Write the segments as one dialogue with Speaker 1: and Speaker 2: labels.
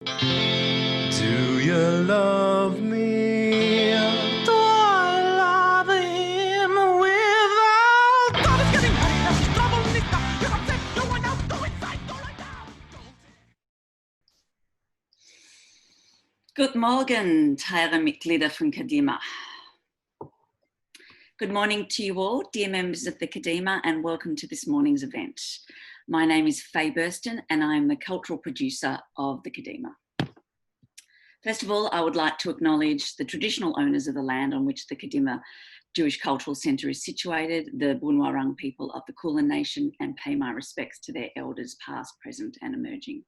Speaker 1: Do you love me? Do I love him without? God is getting ready, there's trouble, Nita. You're upset, you want out, go inside, go right now.
Speaker 2: Good Morgen, teure Mitglieder von Kadima. Good morning to you all, dear members of the Kadima, and welcome to this morning's event. My name is Faye Burston, and I'm the cultural producer of the Kadima. First of all, I would like to acknowledge the traditional owners of the land on which the Kadima Jewish Cultural Centre is situated, the Bunwarang people of the Kulin Nation, and pay my respects to their elders past, present and emerging.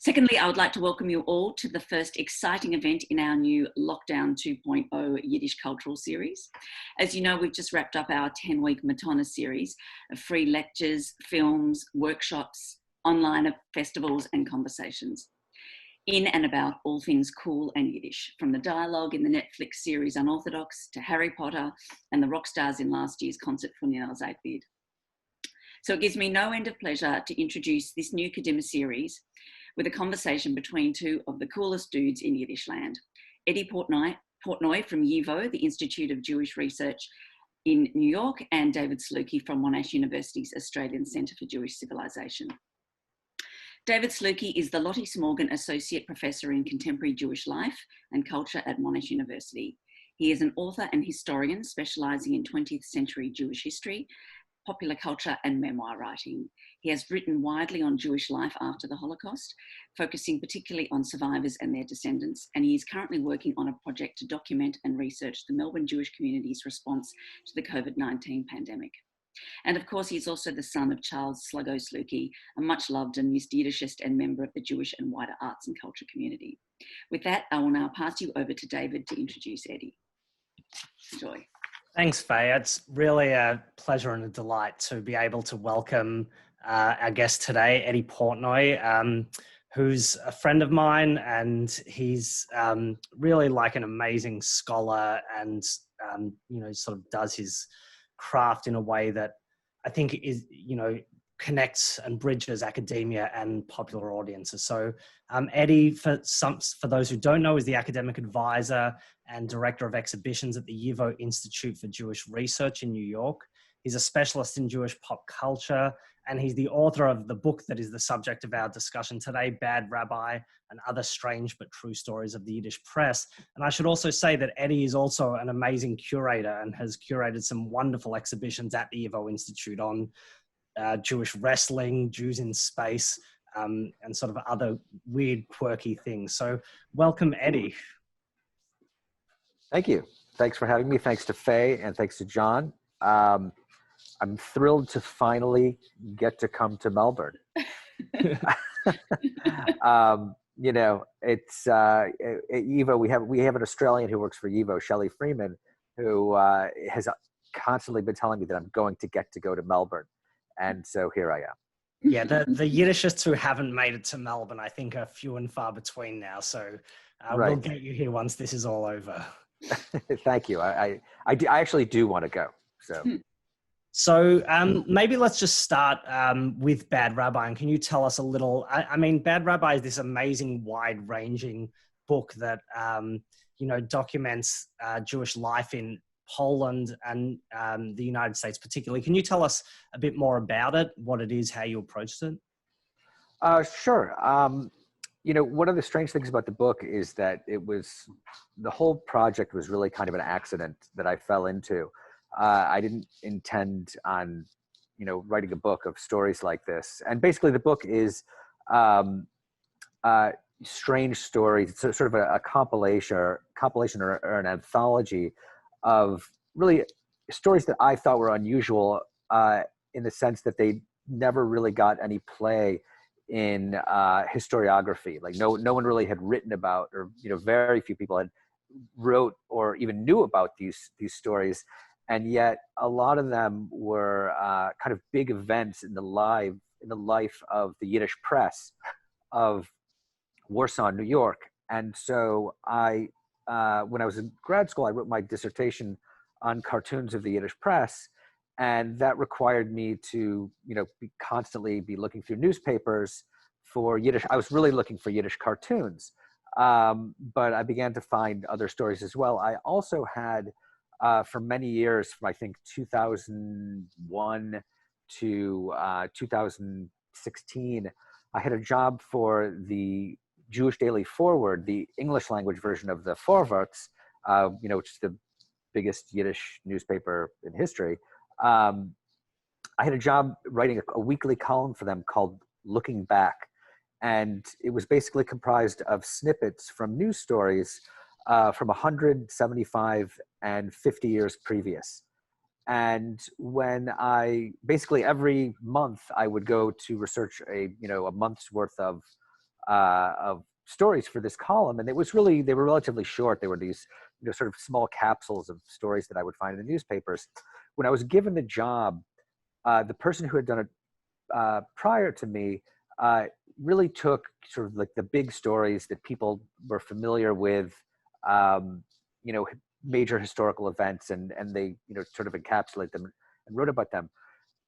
Speaker 2: Secondly, I would like to welcome you all to the first exciting event in our new Lockdown 2.0 Yiddish Cultural Series. As you know, we've just wrapped up our 10-week Matana series of free lectures, films, workshops, online festivals and conversations in and about all things cool and Yiddish, from the dialogue in the Netflix series Unorthodox to Harry Potter and the rock stars in last year's concert for Nina Zeitbid. So it gives me no end of pleasure to introduce this new Kadima series with a conversation between two of the coolest dudes in Yiddish land, Eddy Portnoy from YIVO, the Institute of Jewish Research in New York, and David Slucki from Monash University's Australian Centre for Jewish Civilization. David Slucki is the Lottie Smorgon Associate Professor in Contemporary Jewish Life and Culture at Monash University. He is an author and historian specialising in 20th century Jewish history, popular culture and memoir writing. He has written widely on Jewish life after the Holocaust, focusing particularly on survivors and their descendants, and he is currently working on a project to document and research the Melbourne Jewish community's response to the COVID-19 pandemic. And of course, he's also the son of Charles Sluggo Slucki, a much loved and used Yiddishist and member of the Jewish and wider arts and culture community. With that, I will now pass you over to David to introduce Eddy. Enjoy.
Speaker 3: Thanks, Faye. It's really a pleasure and a delight to be able to welcome our guest today, Eddy Portnoy, who's a friend of mine, and he's really like an amazing scholar and, sort of does his craft in a way that I think is, connects and bridges academia and popular audiences. So Eddy, for those who don't know, is the academic advisor and director of exhibitions at the YIVO Institute for Jewish Research in New York. He's a specialist in Jewish pop culture, and he's the author of the book that is the subject of our discussion today, Bad Rabbi and Other Strange But True Stories of the Yiddish Press. And I should also say that Eddy is also an amazing curator and has curated some wonderful exhibitions at the YIVO Institute on Jewish wrestling, Jews in space, and sort of other weird, quirky things. So welcome, Eddy.
Speaker 4: Thank you. Thanks for having me. Thanks to Faye and thanks to John. I'm thrilled to finally get to come to Melbourne. It's at YIVO. We have an Australian who works for YIVO, Shelley Freeman, who has constantly been telling me that I'm going to get to go to Melbourne. And so here I am.
Speaker 3: Yeah, the Yiddishists who haven't made it to Melbourne, I think, are few and far between now. So
Speaker 4: right.
Speaker 3: We'll get you here once this is all over.
Speaker 4: Thank you. I actually do want to go.
Speaker 3: So maybe let's just start with Bad Rabbi. And can you tell us a little, I mean, Bad Rabbi is this amazing wide-ranging book that, documents Jewish life in Poland and the United States particularly. Can you tell us a bit more about it, what it is, how you approached it?
Speaker 4: Sure. One of the strange things about the book is that the whole project was really kind of an accident that I fell into. I didn't intend on, writing a book of stories like this. And basically the book is strange stories. It's sort of a compilation or an anthology of really stories that I thought were unusual in the sense that they never really got any play in historiography. Like no one really had written about, or very few people had wrote or even knew about these stories, and yet a lot of them were kind of big events in the life of the Yiddish Press of Warsaw, New York. And so when I was in grad school, I wrote my dissertation on cartoons of the Yiddish Press, and that required me to constantly be looking through newspapers for Yiddish. I was really looking for Yiddish cartoons, but I began to find other stories as well. I also had, for many years, from I think 2001 to 2016, I had a job for the Jewish Daily Forward, the English language version of the Vorwärts, which is the biggest Yiddish newspaper in history. I had a job writing a weekly column for them called Looking Back. And it was basically comprised of snippets from news stories from 175 and 50 years previous. And when basically every month I would go to research a month's worth of stories for this column. And they were relatively short. They were these, sort of small capsules of stories that I would find in the newspapers. When I was given the job, the person who had done it prior to me really took sort of like the big stories that people were familiar with, major historical events, and they, sort of encapsulate them and wrote about them.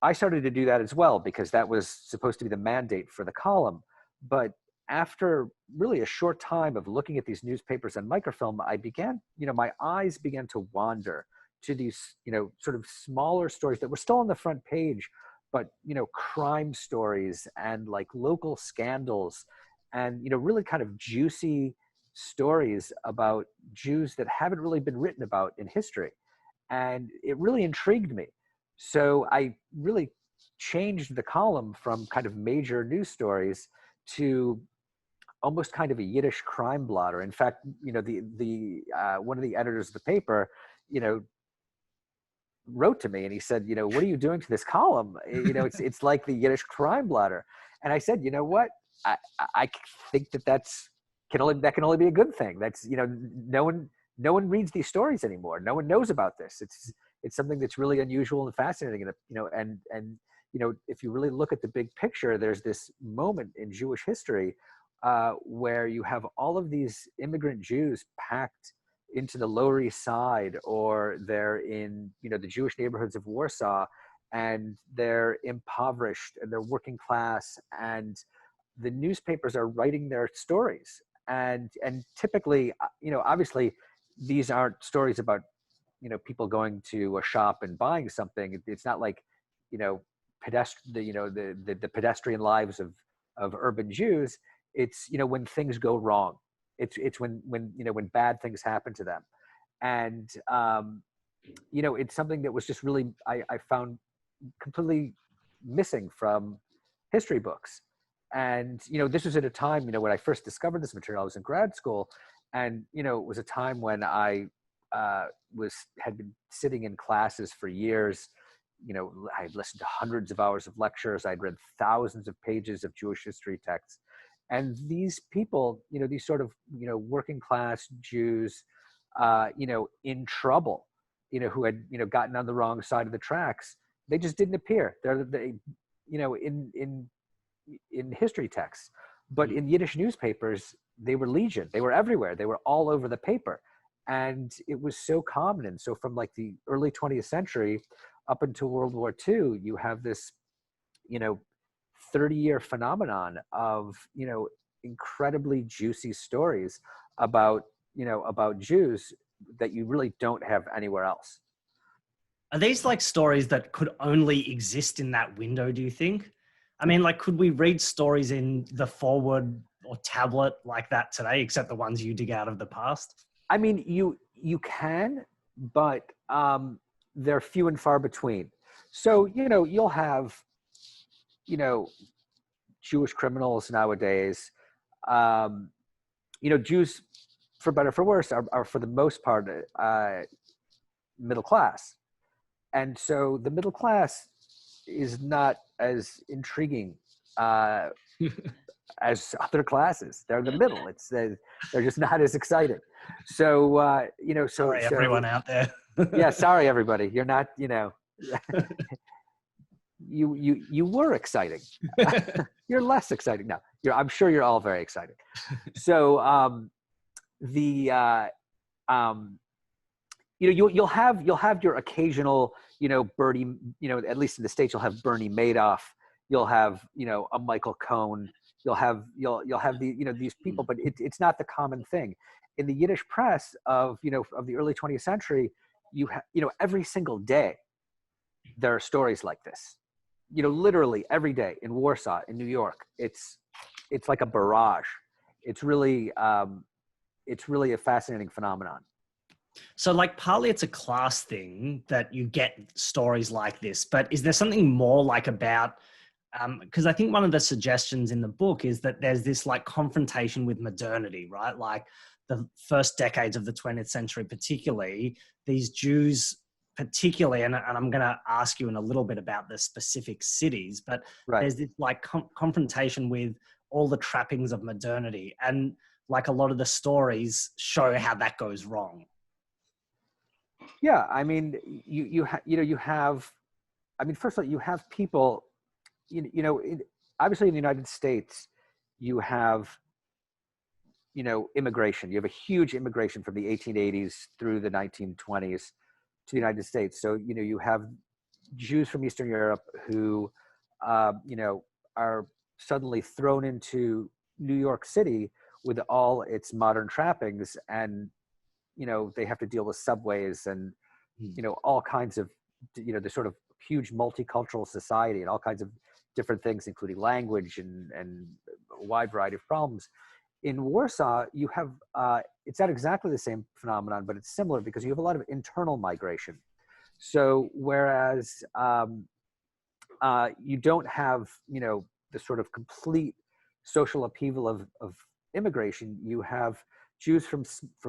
Speaker 4: I started to do that as well because that was supposed to be the mandate for the column. But after really a short time of looking at these newspapers and microfilm, I began, my eyes began to wander to these, sort of smaller stories that were still on the front page, but, crime stories and like local scandals and, really kind of juicy stories about Jews that haven't really been written about in history. And it really intrigued me. So I really changed the column from kind of major news stories to almost kind of a Yiddish crime blotter. In fact, the one of the editors of the paper, wrote to me and he said, what are you doing to this column? It's like the Yiddish crime blotter. And I said, you know what? I think that can only be a good thing. That's, no one reads these stories anymore. No one knows about this. It's something that's really unusual and fascinating. And if you really look at the big picture, there's this moment in Jewish history where you have all of these immigrant Jews packed into the Lower East Side, or they're in, the Jewish neighborhoods of Warsaw, and they're impoverished and they're working class, and the newspapers are writing their stories. And typically, obviously these aren't stories about, people going to a shop and buying something. It's not like, the pedestrian lives of urban Jews. It's, when things go wrong. It's when bad things happen to them. And, it's something that was just really, I found completely missing from history books. And, this was at a time, when I first discovered this material, I was in grad school, and, it was a time when I had been sitting in classes for years. I had listened to hundreds of hours of lectures. I'd read thousands of pages of Jewish history texts. And these people, these sort of, working class Jews, in trouble, who had, gotten on the wrong side of the tracks, they just didn't appear. They in history texts, but in Yiddish newspapers, they were legion. They were everywhere. They were all over the paper. And it was so common. And so from like the early 20th century up until World War II, you have this, 30-year phenomenon of, incredibly juicy stories about, about Jews that you really don't have anywhere else.
Speaker 3: Are these like stories that could only exist in that window, do you think? I mean, like, could we read stories in the Forward or tablet like that today, except the ones you dig out of the past?
Speaker 4: I mean, you can, but they're few and far between. So, you'll have, Jewish criminals nowadays. Jews, for better or for worse, are for the most part middle class. And so the middle class is not as intriguing as other classes. They're the middle. They're just not as exciting. So,
Speaker 3: Sorry, everyone out there.
Speaker 4: Yeah, sorry, everybody. You're not, you were exciting. You're less exciting now. I'm sure you're all very exciting. So you'll have your occasional, Bernie, at least in the States, you'll have Bernie Madoff. You'll have, a Michael Cohen, you'll have these people, but it's not the common thing. In the Yiddish press of the early 20th century, every single day there are stories like this. Literally every day in Warsaw, in New York, it's like a barrage. It's really a fascinating phenomenon.
Speaker 3: So like partly it's a class thing that you get stories like this, but is there something more like about, because I think one of the suggestions in the book is that there's this like confrontation with modernity, right? Like the first decades of the 20th century, particularly these Jews particularly, and I'm going to ask you in a little bit about the specific cities, but
Speaker 4: Right.
Speaker 3: there's this like confrontation with all the trappings of modernity. And like a lot of the stories show how that goes wrong.
Speaker 4: Yeah, I mean, first of all, you have people, obviously in the United States, you have, immigration. You have a huge immigration from the 1880s through the 1920s to the United States. So, you have Jews from Eastern Europe who, are suddenly thrown into New York City with all its modern trappings, and they have to deal with subways and all kinds of the sort of huge multicultural society and all kinds of different things, including language and a wide variety of problems. In Warsaw, you have it's not exactly the same phenomenon, but it's similar because you have a lot of internal migration. So whereas you don't have the sort of complete social upheaval of immigration, you have Jews from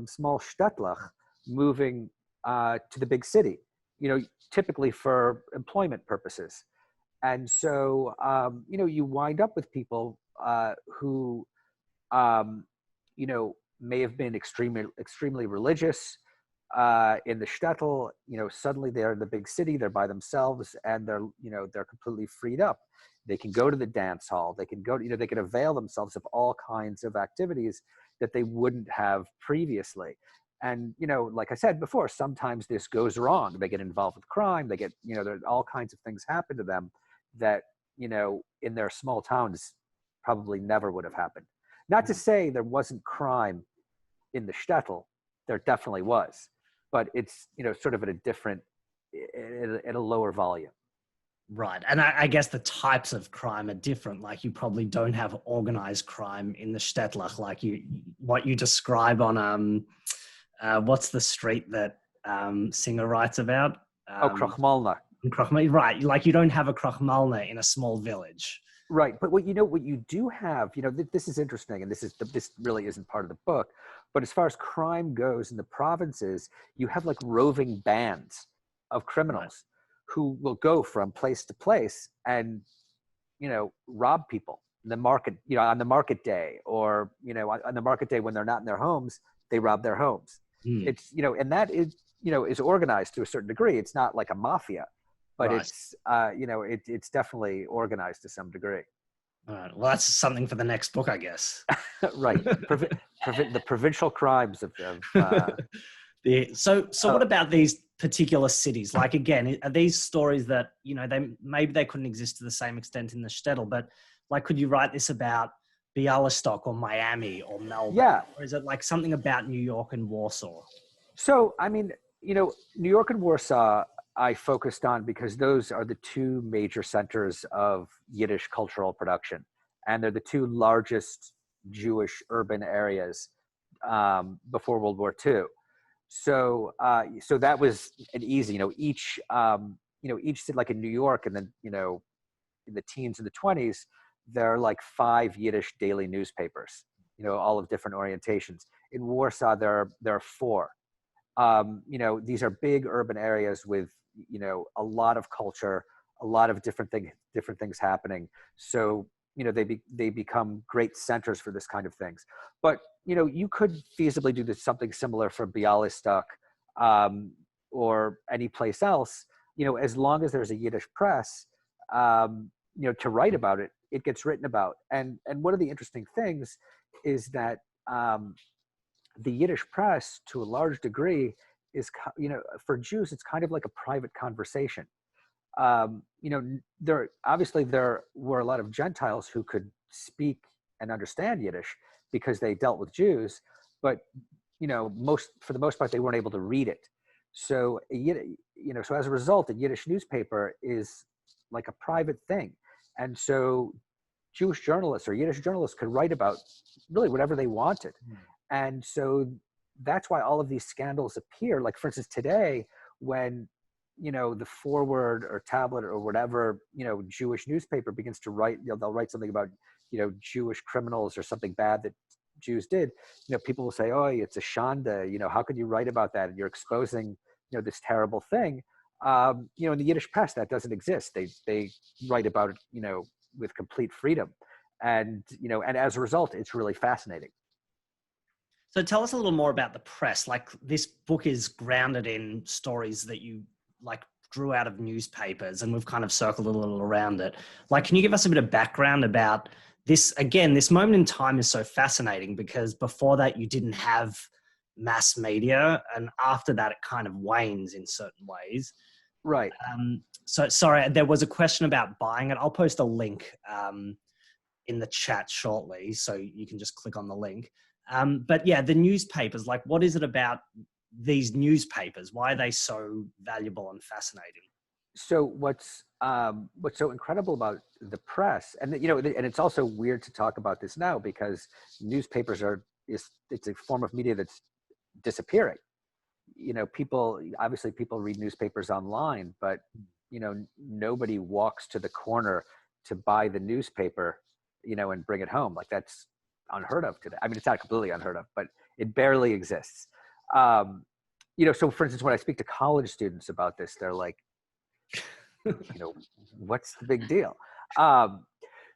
Speaker 4: small shtetl moving to the big city, typically for employment purposes. And so, you wind up with people who, may have been extremely religious in the shtetl. Suddenly they're in the big city, they're by themselves, and they're completely freed up. They can go to the dance hall. They can go, they can avail themselves of all kinds of activities that they wouldn't have previously. And, like I said before, sometimes this goes wrong. They get involved with crime. They get, there all kinds of things happen to them that, in their small towns probably never would have happened. Not to say there wasn't crime in the shtetl. There definitely was, but it's, sort of at a different, at a lower volume.
Speaker 3: Right. And I guess the types of crime are different. Like you probably don't have organized crime in the shtetl, like what you describe on, what's the street that Singer writes about?
Speaker 4: Krochmalna.
Speaker 3: Right. Like you don't have a Krochmalna in a small village.
Speaker 4: Right. But what you do have, this is interesting, and this really isn't part of the book, but as far as crime goes in the provinces, you have like roving bands of criminals. Right. Who will go from place to place and, rob people in the market, on the market day, or, on the market day when they're not in their homes, they rob their homes. It's, and that is, is organized to a certain degree. It's not like a mafia, but right. It's, it's definitely organized to some degree.
Speaker 3: All right. Well, that's something for the next book, I guess.
Speaker 4: Right. The provincial crimes of
Speaker 3: so what about these particular cities? Like, again, are these stories that, maybe they couldn't exist to the same extent in the shtetl, but like, could you write this about Bialystok or Miami or Melbourne?
Speaker 4: Yeah.
Speaker 3: Or is it like something about New York and Warsaw?
Speaker 4: So, I mean, New York and Warsaw, I focused on because those are the two major centers of Yiddish cultural production. And they're the two largest Jewish urban areas before World War II. So, so that was an easy, each city, like in New York, and then, in the teens and the 20s, there are like 5 Yiddish daily newspapers, all of different orientations. In Warsaw, there are 4. These are big urban areas with, a lot of culture, a lot of different things happening. So, they become great centers for this kind of things. But, you could feasibly do something similar for Bialystok or any place else, as long as there's a Yiddish press, to write about it, it gets written about. And one of the interesting things is that the Yiddish press, to a large degree, is, for Jews, it's kind of like a private conversation. There were a lot of Gentiles who could speak and understand Yiddish because they dealt with Jews, but for the most part, they weren't able to read it. So so as a result, a Yiddish newspaper is like a private thing, and so Jewish journalists or Yiddish journalists could write about really whatever they wanted. And so that's why all of these scandals appear. Like, for instance, today, when, the Forward or Tablet or whatever, Jewish newspaper begins to write, they'll write something about, Jewish criminals or something bad that Jews did, people will say, oh, it's a shanda, how could you write about that? And you're exposing, this terrible thing. In the Yiddish press, that doesn't exist. They write about it, with complete freedom. And, and as a result, it's really fascinating.
Speaker 3: So tell us a little more about the press. Like, this book is grounded in stories that you drew out of newspapers, and we've kind of circled a little around it. Like, can you give us a bit of background about this? Again, this moment in time is so fascinating because before that you didn't have mass media, and after that it kind of wanes in certain ways.
Speaker 4: Right.
Speaker 3: So sorry, there was a question about buying it. I'll post a link in the chat shortly, so you can just click on the link. But yeah, the newspapers, like, what is it about these newspapers? Why are they so valuable and fascinating?
Speaker 4: So what's so incredible about the press, and and it's also weird to talk about this now because newspapers it's a form of media that's disappearing. People read newspapers online, but nobody walks to the corner to buy the newspaper, and bring it home. Like, that's unheard of today. I mean, it's not completely unheard of, but it barely exists. So for instance, when I speak to college students about this, they're like, what's the big deal?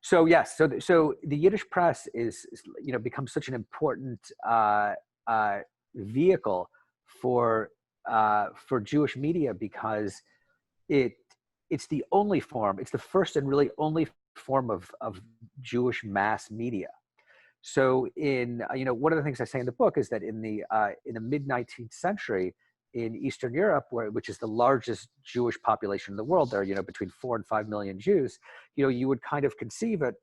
Speaker 4: So yes, so the Yiddish press is becomes such an important vehicle for Jewish media because it's the only form, it's the first and really only form of Jewish mass media. So one of the things I say in the book is that in the mid 19th century in Eastern Europe, which is the largest Jewish population in the world, there are between 4 and 5 million Jews. You would kind of conceive of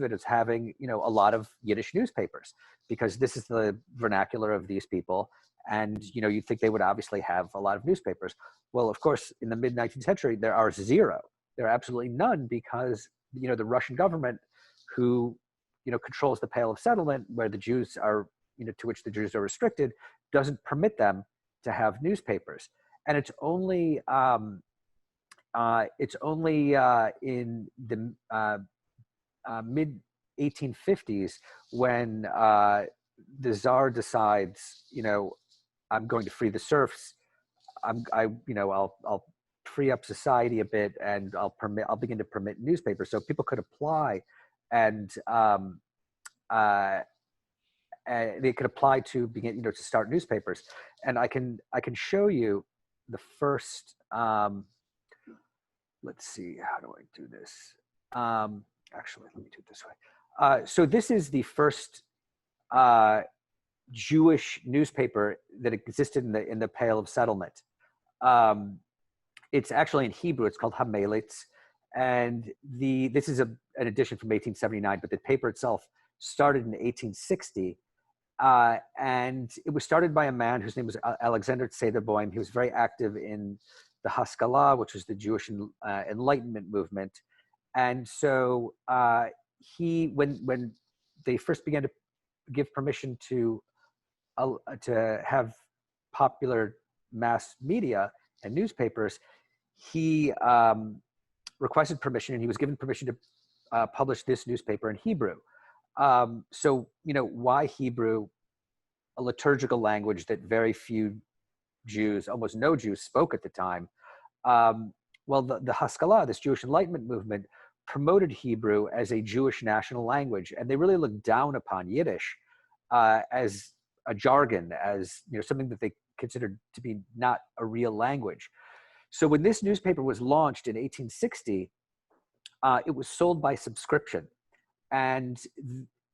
Speaker 4: it as having a lot of Yiddish newspapers because this is the vernacular of these people, and you'd think they would obviously have a lot of newspapers. Well, of course, in the mid 19th century, there are zero. There are absolutely none because the Russian government, who controls the Pale of Settlement, where the Jews are, to which the Jews are restricted, doesn't permit them to have newspapers. And it's only in the mid 1850s when the Tsar decides, I'm going to free the serfs. I'll free up society a bit, and I'll begin to permit newspapers, so people could apply, and they could apply to begin, to start newspapers. And I can show you the first. Let's see, how do I do this? Actually, let me do it this way. So this is the first Jewish newspaper that existed in the Pale of Settlement. It's actually in Hebrew. It's called Hamelitz, and this is an edition from 1879. But the paper itself started in 1860, and it was started by a man whose name was Alexander Tzederboim. He was very active in the Haskalah, which was the Jewish Enlightenment movement. And so when they first began to give permission to have popular mass media and newspapers, he requested permission, and he was given permission to publish this newspaper in Hebrew. So, why Hebrew? A liturgical language that very few Jews, almost no Jews, spoke at the time. Well, the Haskalah, this Jewish Enlightenment movement, promoted Hebrew as a Jewish national language, and they really looked down upon Yiddish as a jargon, as something that they considered to be not a real language. So when this newspaper was launched in 1860, it was sold by subscription, and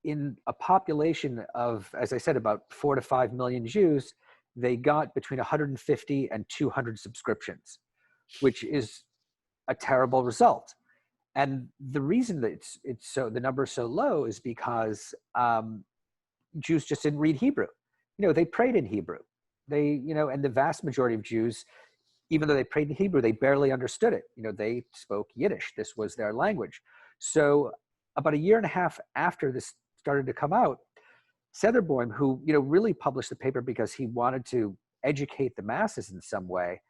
Speaker 4: in a population of, as I said, about 4 to 5 million Jews, they got between 150 and 200 subscriptions, which is a terrible result. And the reason that the number is so low is because Jews just didn't read Hebrew. They prayed in Hebrew. And the vast majority of Jews, even though they prayed in Hebrew, they barely understood it. They spoke Yiddish. This was their language. So about a year and a half after this started to come out, Setherboim, who really published the paper because he wanted to educate the masses in some way,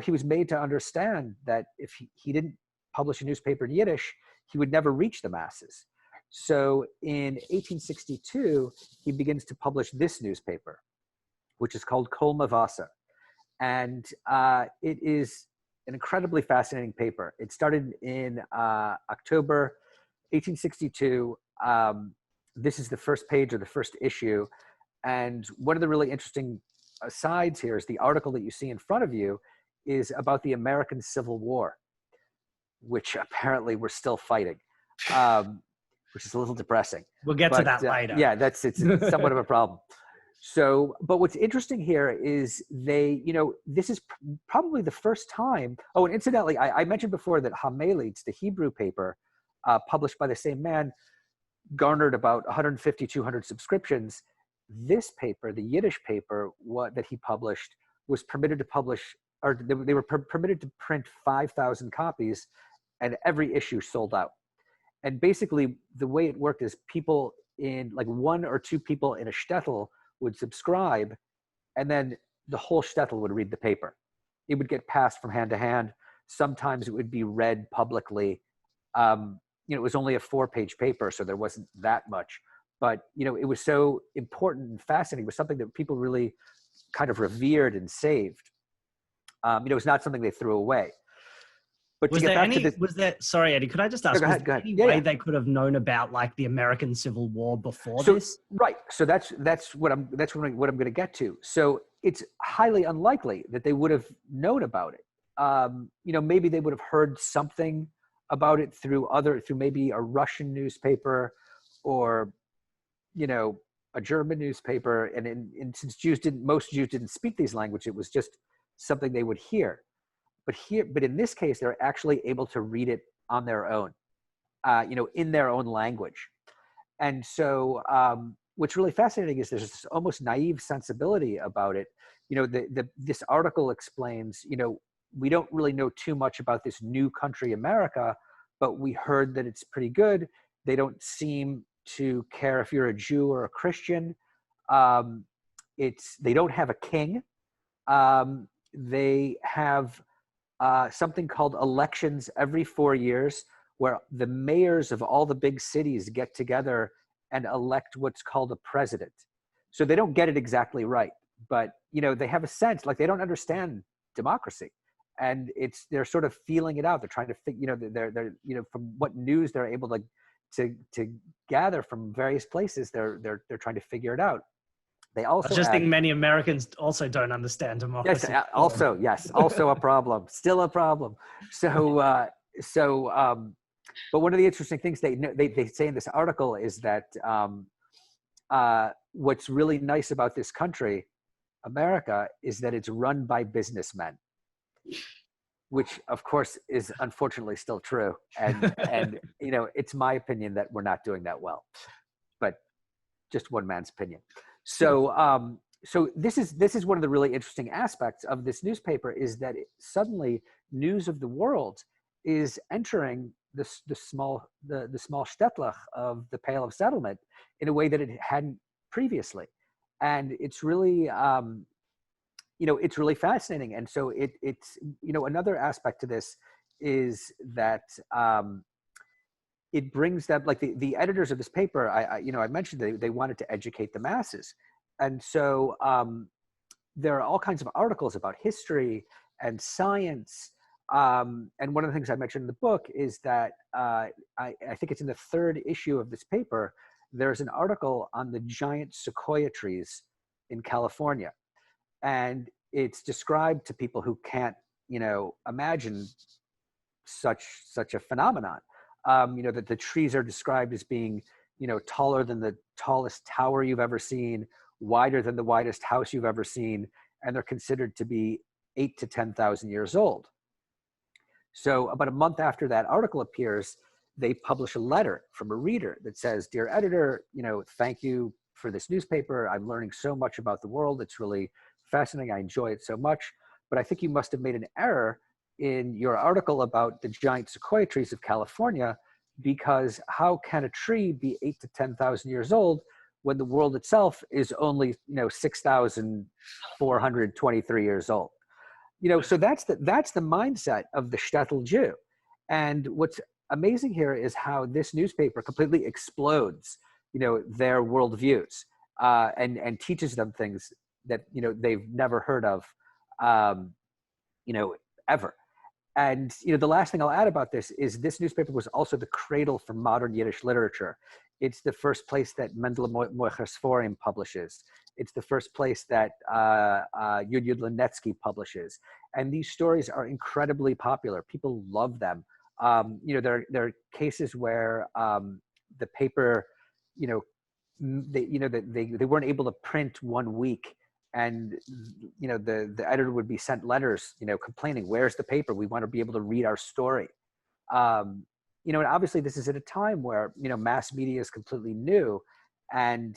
Speaker 4: he was made to understand that if he didn't publish a newspaper in Yiddish, he would never reach the masses. So in 1862, he begins to publish this newspaper, which is called Kol Mavasa. And it is an incredibly fascinating paper. It started in October 1862. This is the first page of the first issue. And one of the really interesting asides here is the article that you see in front of you is about the American Civil War, which apparently we're still fighting, which is a little depressing.
Speaker 3: We'll get to that later.
Speaker 4: Yeah, it's somewhat of a problem. So, but what's interesting here is this is probably the first time. Oh, and incidentally, I mentioned before that Hamelitz, the Hebrew paper, published by the same man, garnered about 150, 200 subscriptions. This paper, the Yiddish paper, that he published, was permitted to publish, or they were permitted to print 5,000 copies, and every issue sold out. And basically, the way it worked is people in, like, one or two people in a shtetl would subscribe, and then the whole shtetl would read the paper. It would get passed from hand to hand. Sometimes it would be read publicly. It was only a 4-page paper, so there wasn't that much. But, it was so important and fascinating. It was something that people really kind of revered and saved. It was not something they threw away. But
Speaker 3: sorry, Eddie, could I just ask,
Speaker 4: go
Speaker 3: was
Speaker 4: ahead.
Speaker 3: there any way they could have known about, like, the American Civil War before this?
Speaker 4: Right. So that's what I'm going to get to. So it's highly unlikely that they would have known about it. Maybe they would have heard something about it through maybe a Russian newspaper or, a German newspaper. And since most Jews didn't speak these languages, it was just something they would hear. But in this case, they're actually able to read it on their own, in their own language. And so what's really fascinating is there's this almost naive sensibility about it. This article explains, we don't really know too much about this new country, America, but we heard that it's pretty good. They don't seem to care if you're a Jew or a Christian. They don't have a king. They have something called elections every 4 years, where the mayors of all the big cities get together and elect what's called a president. So they don't get it exactly right, but they have a sense, like, they don't understand democracy, and they're sort of feeling it out. They're trying to figure, they're from what news they're able to gather from various places, they're trying to figure it out. They also
Speaker 3: I just think many Americans also don't understand democracy.
Speaker 4: Yes, also a problem, still a problem. So, but one of the interesting things they say in this article is that what's really nice about this country, America, is that it's run by businessmen, which of course is unfortunately still true. And it's my opinion that we're not doing that well, but just one man's opinion. So, so this is one of the really interesting aspects of this newspaper, is that suddenly news of the world is entering the small shtetl of the Pale of Settlement in a way that it hadn't previously, and it's really it's really fascinating. And so it's another aspect to this is that it brings them, like, the editors of this paper, I mentioned they wanted to educate the masses. And so there are all kinds of articles about history and science. And one of the things I mentioned in the book is that I think it's in the 3rd issue of this paper, there's an article on the giant sequoia trees in California. And it's described to people who can't, imagine such a phenomenon. That the trees are described as being, taller than the tallest tower you've ever seen, wider than the widest house you've ever seen, and they're considered to be 8,000 to 10,000 years old. So about a month after that article appears, they publish a letter from a reader that says, "Dear editor, thank you for this newspaper. I'm learning so much about the world. It's really fascinating. I enjoy it so much. But I think you must have made an error in your article about the giant sequoia trees of California, because how can a tree be 8,000 to 10,000 years old when the world itself is only 6,423 years old?" So that's the mindset of the shtetl Jew. And what's amazing here is how this newspaper completely explodes their worldviews, and teaches them things that they've never heard of ever. And the last thing I'll add about this is this newspaper was also the cradle for modern Yiddish literature. It's the first place that Mendele Moicher Sforim publishes. It's the first place that Yud Lenetsky publishes. And these stories are incredibly popular. People love them. There are cases where the paper, they weren't able to print 1 week, and the editor would be sent letters complaining, "Where's the paper? We want to be able to read our story." And obviously this is at a time where mass media is completely new, and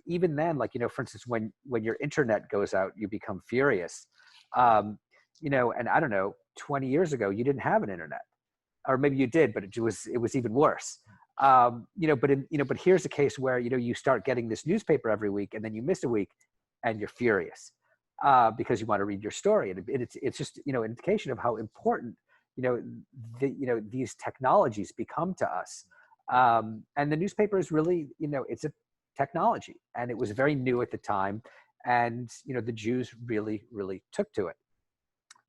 Speaker 4: even then, for instance, when your internet goes out, you become furious. And I don't know, 20 years ago you didn't have an internet, or maybe you did, but it was even worse. But here's a case where you start getting this newspaper every week, and then you miss a week and you're furious because you want to read your story. And it's just an indication of how important these technologies become to us. And the newspaper is really it's a technology, and it was very new at the time, and the Jews really took to it.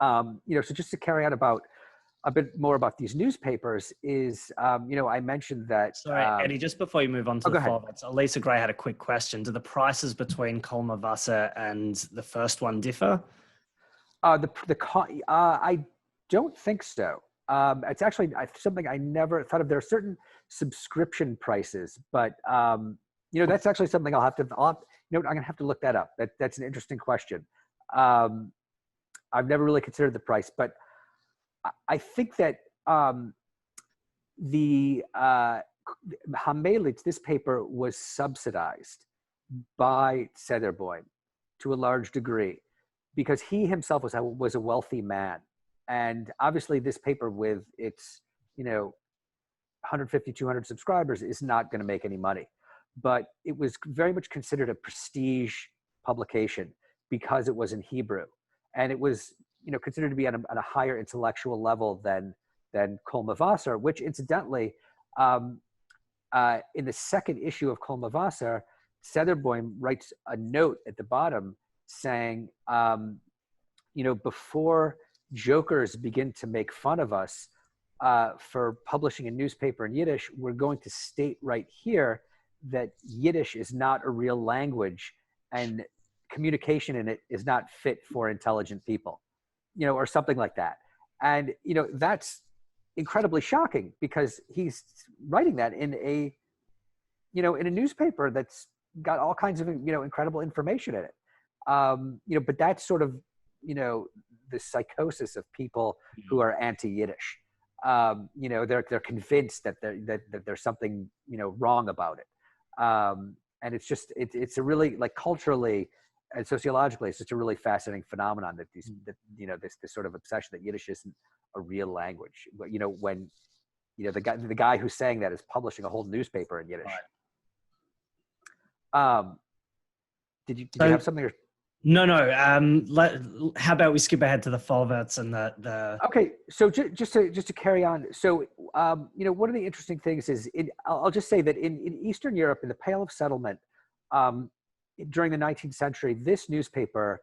Speaker 4: So just to carry on about a bit more about these newspapers is, I mentioned that.
Speaker 3: Sorry, Eddie, just before you move on to the formats, Elisa Gray had a quick question. Do the prices between Kolmer Wasser and the first one differ?
Speaker 4: I don't think so. It's actually something I never thought of. There are certain subscription prices, but that's actually something I'm gonna have to look that up. That's an interesting question. I've never really considered the price, but I think that the Hamelitz, this paper, was subsidized by Sederboim to a large degree, because he himself was a wealthy man. And obviously this paper, with its 150, 200 subscribers, is not going to make any money. But it was very much considered a prestige publication because it was in Hebrew. And it was considered to be on a higher intellectual level than Kolmer Wasser, which incidentally, in the second issue of Kolmer Wasser, Sederboim writes a note at the bottom saying, before jokers begin to make fun of us for publishing a newspaper in Yiddish, we're going to state right here that Yiddish is not a real language, and communication in it is not fit for intelligent people, or something like that. And, that's incredibly shocking, because he's writing that in a newspaper that's got all kinds of, incredible information in it. But that's sort of, the psychosis of people who are anti-Yiddish. They're convinced that there's something, wrong about it. And it's a really, culturally and sociologically, it's just a really fascinating phenomenon that this sort of obsession that Yiddish isn't a real language. But when the guy who's saying that is publishing a whole newspaper in Yiddish. Right. Did you have something?
Speaker 3: No. How about we skip ahead to the Folverts and the.
Speaker 4: Okay, so just to carry on. So one of the interesting things is, I'll just say that in Eastern Europe, in the Pale of Settlement, during the 19th century, this newspaper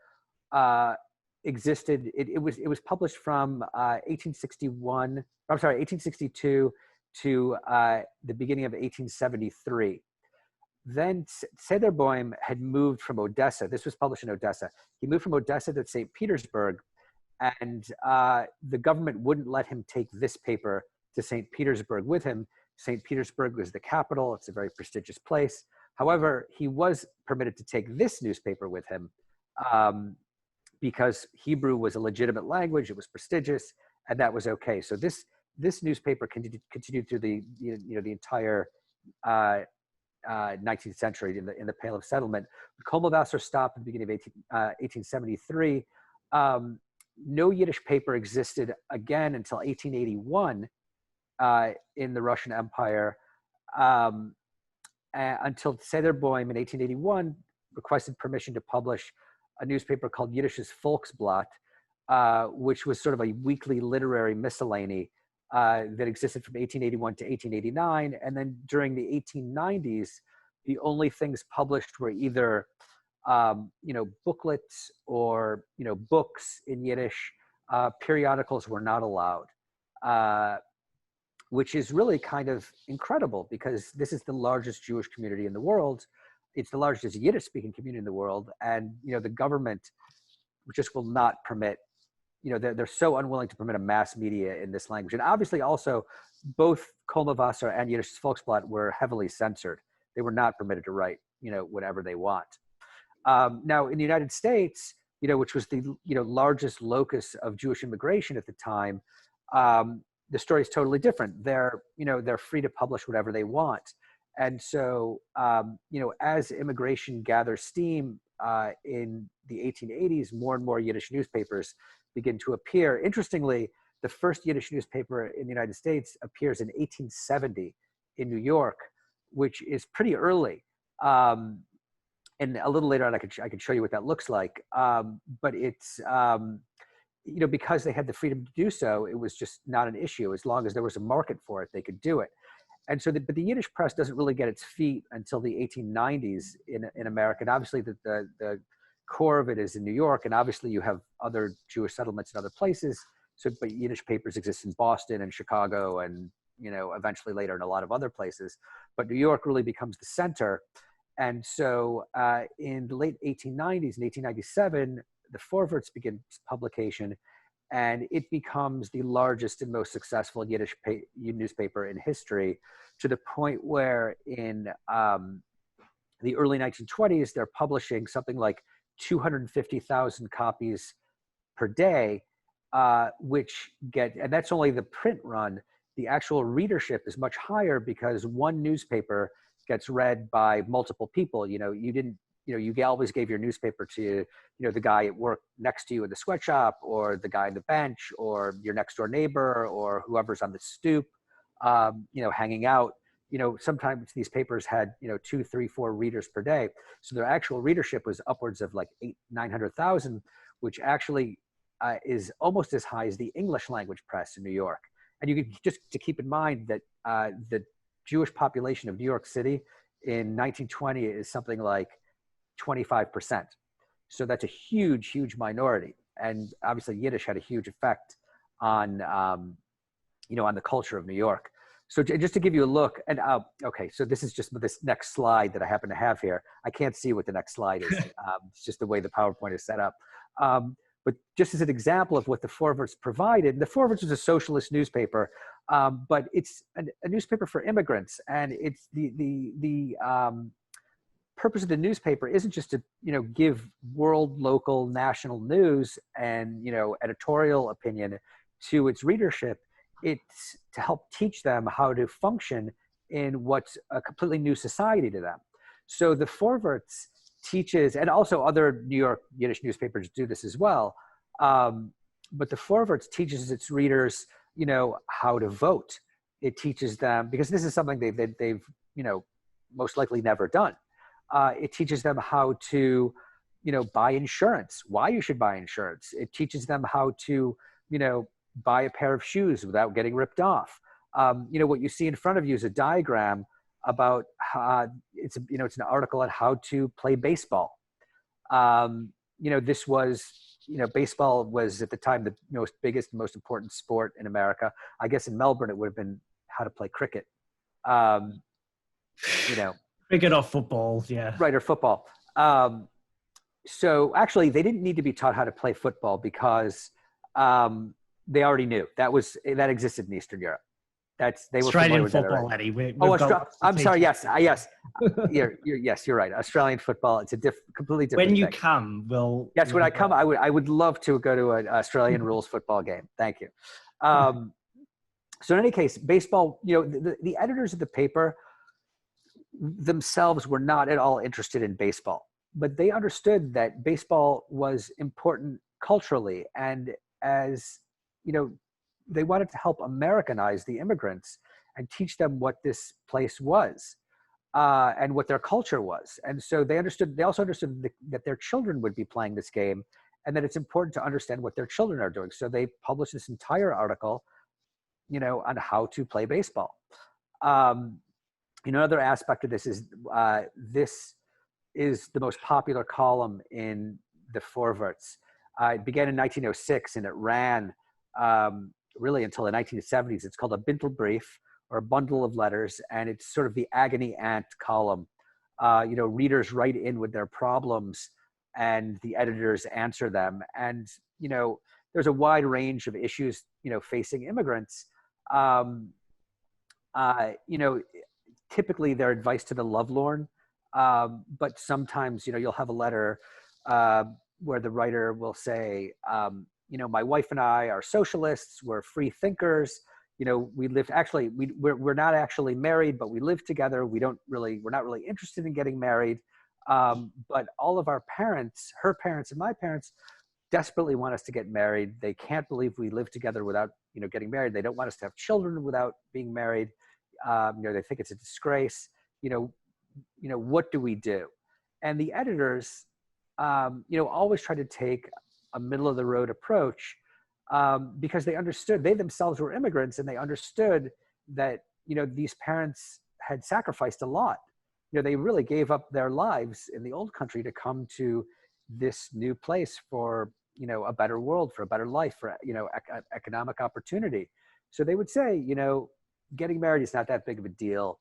Speaker 4: existed. It was published from 1862 to the beginning of 1873. Then Sederboim had moved from Odessa. This was published in Odessa. He moved from Odessa to St. Petersburg, and the government wouldn't let him take this paper to St. Petersburg with him. St. Petersburg was the capital. It's a very prestigious place. However, he was permitted to take this newspaper with him because Hebrew was a legitimate language. It was prestigious, and that was okay. So this newspaper continued through the the entire 19th century in the Pale of Settlement. Kolmowasser stopped at the beginning of 1873. No Yiddish paper existed again until 1881 in the Russian Empire, until Sederboim in 1881 requested permission to publish a newspaper called Yiddish's Volksblatt, which was sort of a weekly literary miscellany that existed from 1881 to 1889. And then during the 1890s, the only things published were either booklets or books in Yiddish. Periodicals were not allowed, which is really kind of incredible because this is the largest Jewish community in the world. It's the largest Yiddish-speaking community in the world, and the government just will not permit. They're so unwilling to permit a mass media in this language. And obviously also both Kolmowasser and Yiddish's Volksblatt were heavily censored. They were not permitted to write, whatever they want. Now in the United States, which was the, largest locus of Jewish immigration at the time, the story is totally different. They're free to publish whatever they want. And so, as immigration gathers steam in the 1880s, more and more Yiddish newspapers begin to appear. Interestingly, the first Yiddish newspaper in the United States appears in 1870 in New York, which is pretty early. And a little later on, I could show you what that looks like. But it's, because they had the freedom to do so, it was just not an issue. As long as there was a market for it, they could do it. And so, but the Yiddish press doesn't really get its feet until the 1890s in America. And obviously the core of it is in New York. And obviously you have other Jewish settlements in other places. So, but Yiddish papers exist in Boston and Chicago and, eventually later in a lot of other places. But New York really becomes the center. And so in the late 1890s, in 1897, the Vorwärts begins publication, and it becomes the largest and most successful Yiddish newspaper in history, to the point where in the early 1920s, they're publishing something like 250,000 copies per day, and that's only the print run. The actual readership is much higher because one newspaper gets read by multiple people. You always gave your newspaper to, the guy at work next to you in the sweatshop, or the guy on the bench, or your next door neighbor, or whoever's on the stoop, hanging out. Sometimes these papers had, 2, 3, 4 readers per day. So their actual readership was upwards of like 800,000-900,000, which actually is almost as high as the English language press in New York. And you can just to keep in mind that the Jewish population of New York City in 1920 is something like 25%. So that's a huge, huge minority. And obviously Yiddish had a huge effect on, on the culture of New York. So just to give you a look, and okay, so this is just this next slide that I happen to have here. I can't see what the next slide is. It's just the way the PowerPoint is set up. But just as an example of what the Vorwärts provided, the Vorwärts was a socialist newspaper, but it's a newspaper for immigrants, and it's the purpose of the newspaper isn't just to give world, local, national news and editorial opinion to its readership. It's to help teach them how to function in what's a completely new society to them. So the Vorwärts teaches, and also other New York Yiddish newspapers do this as well, but the Vorwärts teaches its readers how to vote. It teaches them, because this is something they've most likely never done. It teaches them how to buy insurance, why you should buy insurance. It teaches them how to buy a pair of shoes without getting ripped off. What you see in front of you is a diagram about how it's an article on how to play baseball. This was, baseball was at the time the biggest, most important sport in America. I guess in Melbourne it would have been how to play cricket.
Speaker 3: Cricket or football, yeah.
Speaker 4: Right, or football. So actually, they didn't need to be taught how to play football because they already knew that existed in Eastern Europe. They were
Speaker 3: Australian
Speaker 4: with
Speaker 3: football,
Speaker 4: that,
Speaker 3: Eddie.
Speaker 4: I'm sorry. Yes, yes. You're right. Australian football. It's a completely different.
Speaker 3: When you
Speaker 4: thing.
Speaker 3: come,
Speaker 4: Yes, when I come, I would love to go to an Australian rules football game. Thank you. So in any case, baseball, the editors of the paper themselves were not at all interested in baseball, but they understood that baseball was important culturally. And as, they wanted to help Americanize the immigrants and teach them what this place was and what their culture was. And so they also understood that their children would be playing this game and that it's important to understand what their children are doing. So they published this entire article, on how to play baseball. Another aspect of this is the most popular column in the Vorwärts. It began in 1906 and it ran really until the 1970s. It's called a Bintelbrief, or a bundle of letters, and it's sort of the agony aunt column. Readers write in with their problems and the editors answer them. And, there's a wide range of issues, facing immigrants. Typically their advice to the lovelorn, but sometimes, you'll have a letter where the writer will say, my wife and I are socialists, we're free thinkers, we live, actually, we're not actually married, but we live together. We're not really interested in getting married. But all of our parents, her parents and my parents, desperately want us to get married. They can't believe we live together without, getting married. They don't want us to have children without being married. They think it's a disgrace. What do we do? And the editors, always try to take a middle of the road approach, because they themselves were immigrants, and they understood that, these parents had sacrificed a lot. They really gave up their lives in the old country to come to this new place for, a better world, for a better life, for, economic opportunity. So they would say, getting married is not that big of a deal.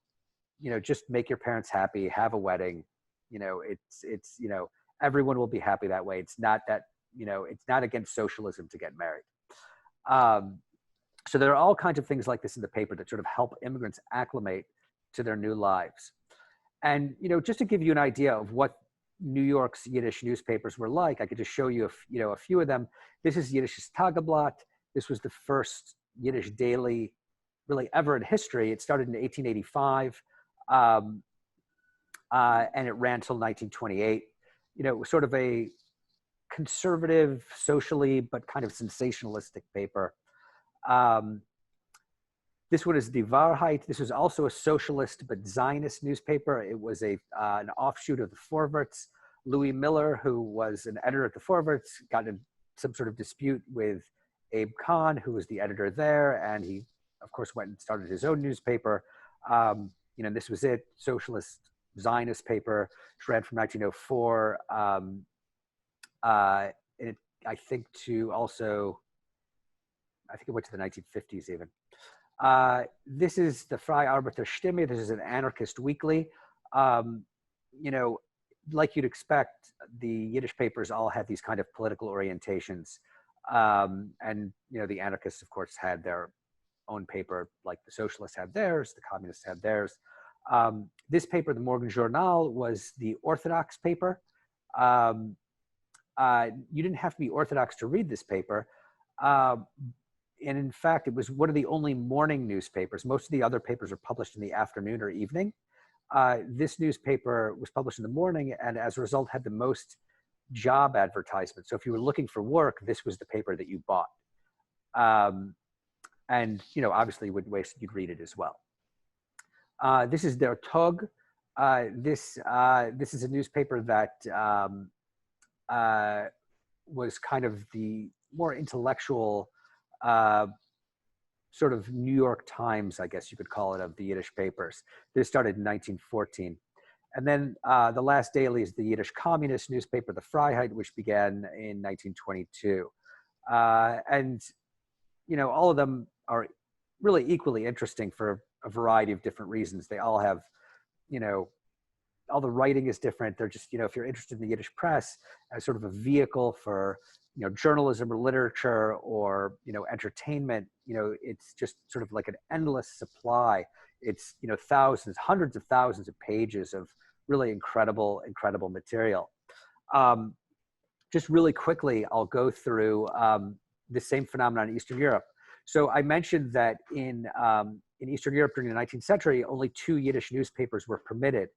Speaker 4: Just make your parents happy, have a wedding. It's everyone will be happy that way. It's not that, it's not against socialism to get married. So there are all kinds of things like this in the paper that sort of help immigrants acclimate to their new lives. And, just to give you an idea of what New York's Yiddish newspapers were like, I could just show you, a few of them. This is Yiddish's Tageblatt. This was the first Yiddish daily really ever in history. It started in 1885, and it ran till 1928. It was sort of a conservative, socially, but kind of sensationalistic paper. This one is Die Wahrheit. This was also a socialist but Zionist newspaper. It was an offshoot of the Vorwärts. Louis Miller, who was an editor at the Vorwärts, got in some sort of dispute with Abe Kahn, who was the editor there, and he, of course, went and started his own newspaper. This was it, socialist Zionist paper. It ran from 1904. I think it went to the 1950s even. This is the Freie Arbeiter Stimme. This is an anarchist weekly. Like you'd expect, the Yiddish papers all had these kind of political orientations. And, the anarchists, of course, had their own paper, like the socialists had theirs, the communists had theirs. This paper, the Morgen Journal, was the Orthodox paper. You didn't have to be Orthodox to read this paper. And in fact, it was one of the only morning newspapers. Most of the other papers are published in the afternoon or evening. This newspaper was published in the morning, and as a result had the most job advertisements. So if you were looking for work, this was the paper that you bought. And, obviously you'd read it as well. This is Der Tog. This is a newspaper that was kind of the more intellectual sort of New York Times, I guess you could call it, of the Yiddish papers. This started in 1914. And then the last daily is the Yiddish communist newspaper, the Freiheit, which began in 1922. And, all of them are really equally interesting for a variety of different reasons. They all have, all the writing is different. They're just, if you're interested in the Yiddish Press as sort of a vehicle for, journalism or literature or, entertainment, it's just sort of like an endless supply. It's, thousands, hundreds of thousands of pages of really incredible material. Just really quickly, I'll go through the same phenomenon in Eastern Europe. So I mentioned that in Eastern Europe during the 19th century, only 2 Yiddish newspapers were permitted.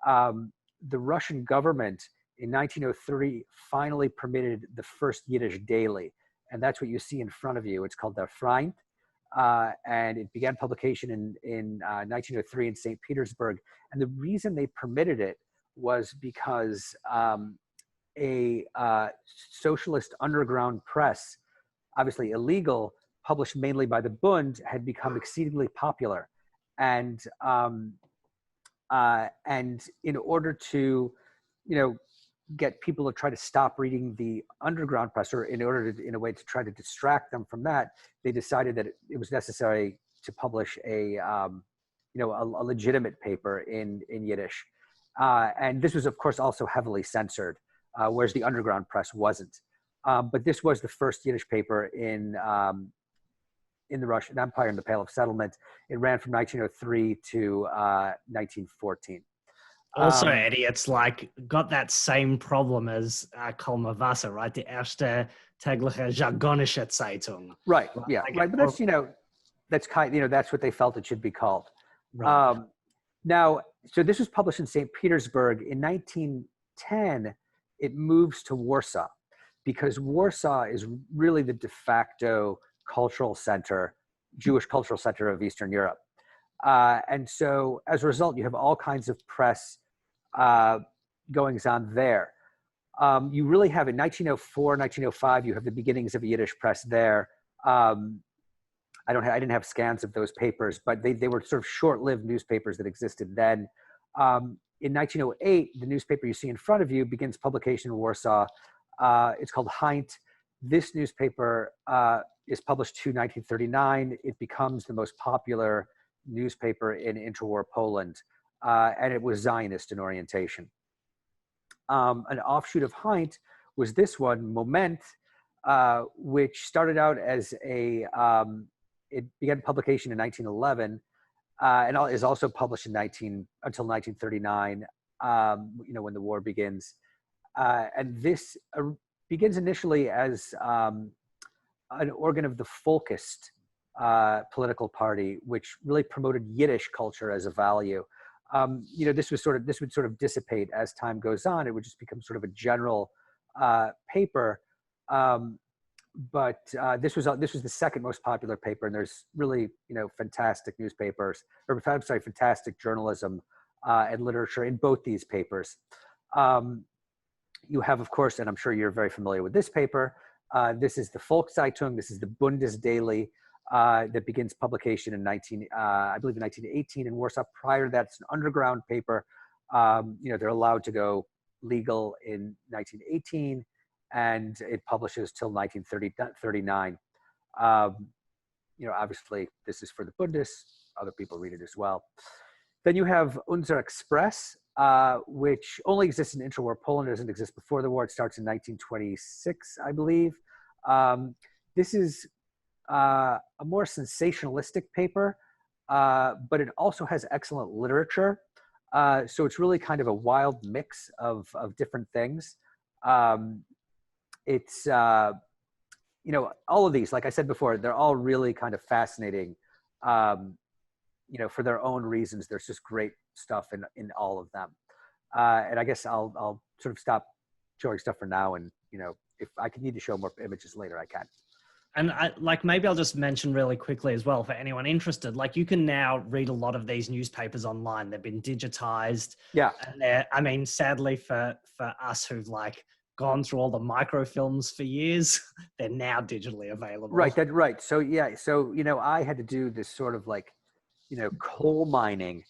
Speaker 4: The Russian government in 1903 finally permitted the first Yiddish daily, and that's what you see in front of you. It's called the Freund, and it began publication in 1903 in St. Petersburg. And the reason they permitted it was because a socialist underground press, obviously illegal, published mainly by the Bund, had become exceedingly popular. And in order to, get people to try to stop reading the underground press, or in order to, in a way, to try to distract them from that, they decided that it was necessary to publish a legitimate paper in Yiddish. And this was, of course, also heavily censored, whereas the underground press wasn't. But this was the first Yiddish paper in the Russian Empire, in the Pale of Settlement. It ran from 1903 to 1914.
Speaker 3: Also, Eddie, it's like got that same problem as Kolma Wasser, right? The erste tägliche jargonische Zeitung.
Speaker 4: Right. Yeah.
Speaker 3: Like,
Speaker 4: right. But that's that's what they felt it should be called.
Speaker 3: Right.
Speaker 4: Now, so this was published in St. Petersburg in 1910. It moves to Warsaw because Warsaw is really the de facto cultural center, Jewish cultural center of Eastern Europe. And so as a result, you have all kinds of press goings on there. You really have in 1904, 1905, you have the beginnings of a Yiddish press there. I didn't have scans of those papers, but they were sort of short-lived newspapers that existed then. In 1908, the newspaper you see in front of you begins publication in Warsaw. It's called Heint. This newspaper is published to 1939. It becomes the most popular newspaper in interwar Poland, and it was Zionist in orientation. An offshoot of Heint was this one, Moment, which started out as it began publication in 1911, and is also published until 1939, when the war begins. And this begins initially as an organ of the Folkist political party, which really promoted Yiddish culture as a value. This would sort of dissipate as time goes on. It would just become sort of a general paper. But this was the second most popular paper, and there's really fantastic fantastic journalism and literature in both these papers. You have, of course, and I'm sure you're very familiar with this paper. This is the Volkszeitung. This is the Bundesdaily that begins publication in 1918 in Warsaw. Prior to that, it's an underground paper. They're allowed to go legal in 1918, and it publishes till 1939. Obviously, this is for the Bundes. Other people read it as well. Then you have Unser Express, which only exists in interwar Poland. It doesn't exist before the war. It starts in 1926, I believe. This is a more sensationalistic paper, but it also has excellent literature. So it's really kind of a wild mix of different things. It's, all of these, like I said before, they're all really kind of fascinating, for their own reasons. There's just great stuff in all of them. And I guess I'll sort of stop showing stuff for now. And, if I need to show more images later, I can.
Speaker 3: And maybe I'll just mention really quickly as well for anyone interested, you can now read a lot of these newspapers online. They've been digitized.
Speaker 4: Yeah.
Speaker 3: And sadly for us who've gone through all the microfilms for years, they're now digitally available.
Speaker 4: Right. That's right. So, yeah. So, I had to do this sort of coal mining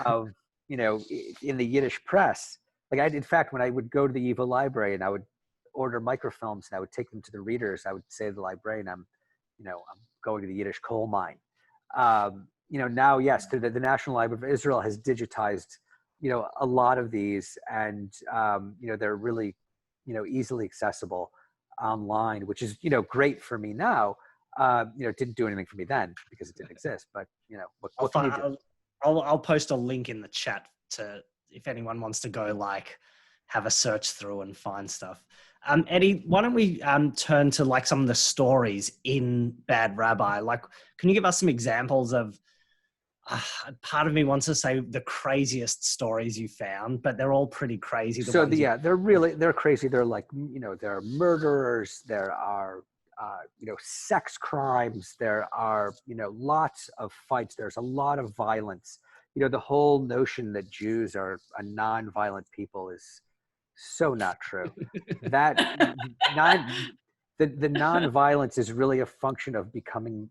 Speaker 4: of, in the Yiddish press. In fact, when I would go to the YIVO library and I would order microfilms and I would take them to the readers, I would say to the librarian, I'm going to the Yiddish coal mine. Now, yes, the National Library of Israel has digitized, a lot of these, and, they're really, easily accessible online, which is, great for me now. It didn't do anything for me then because it didn't exist, but, what can you do?
Speaker 3: I'll post a link in the chat to, if anyone wants to go have a search through and find stuff. Eddie, why don't we turn to like some of the stories in Bad Rabbi? Like, can you give us some examples of, part of me wants to say the craziest stories you found, but they're all pretty crazy.
Speaker 4: They're crazy. They're like, there are murderers, there are, sex crimes, there are, lots of fights. There's a lot of violence. The whole notion that Jews are a non-violent people is so not true. The non-violence is really a function of becoming,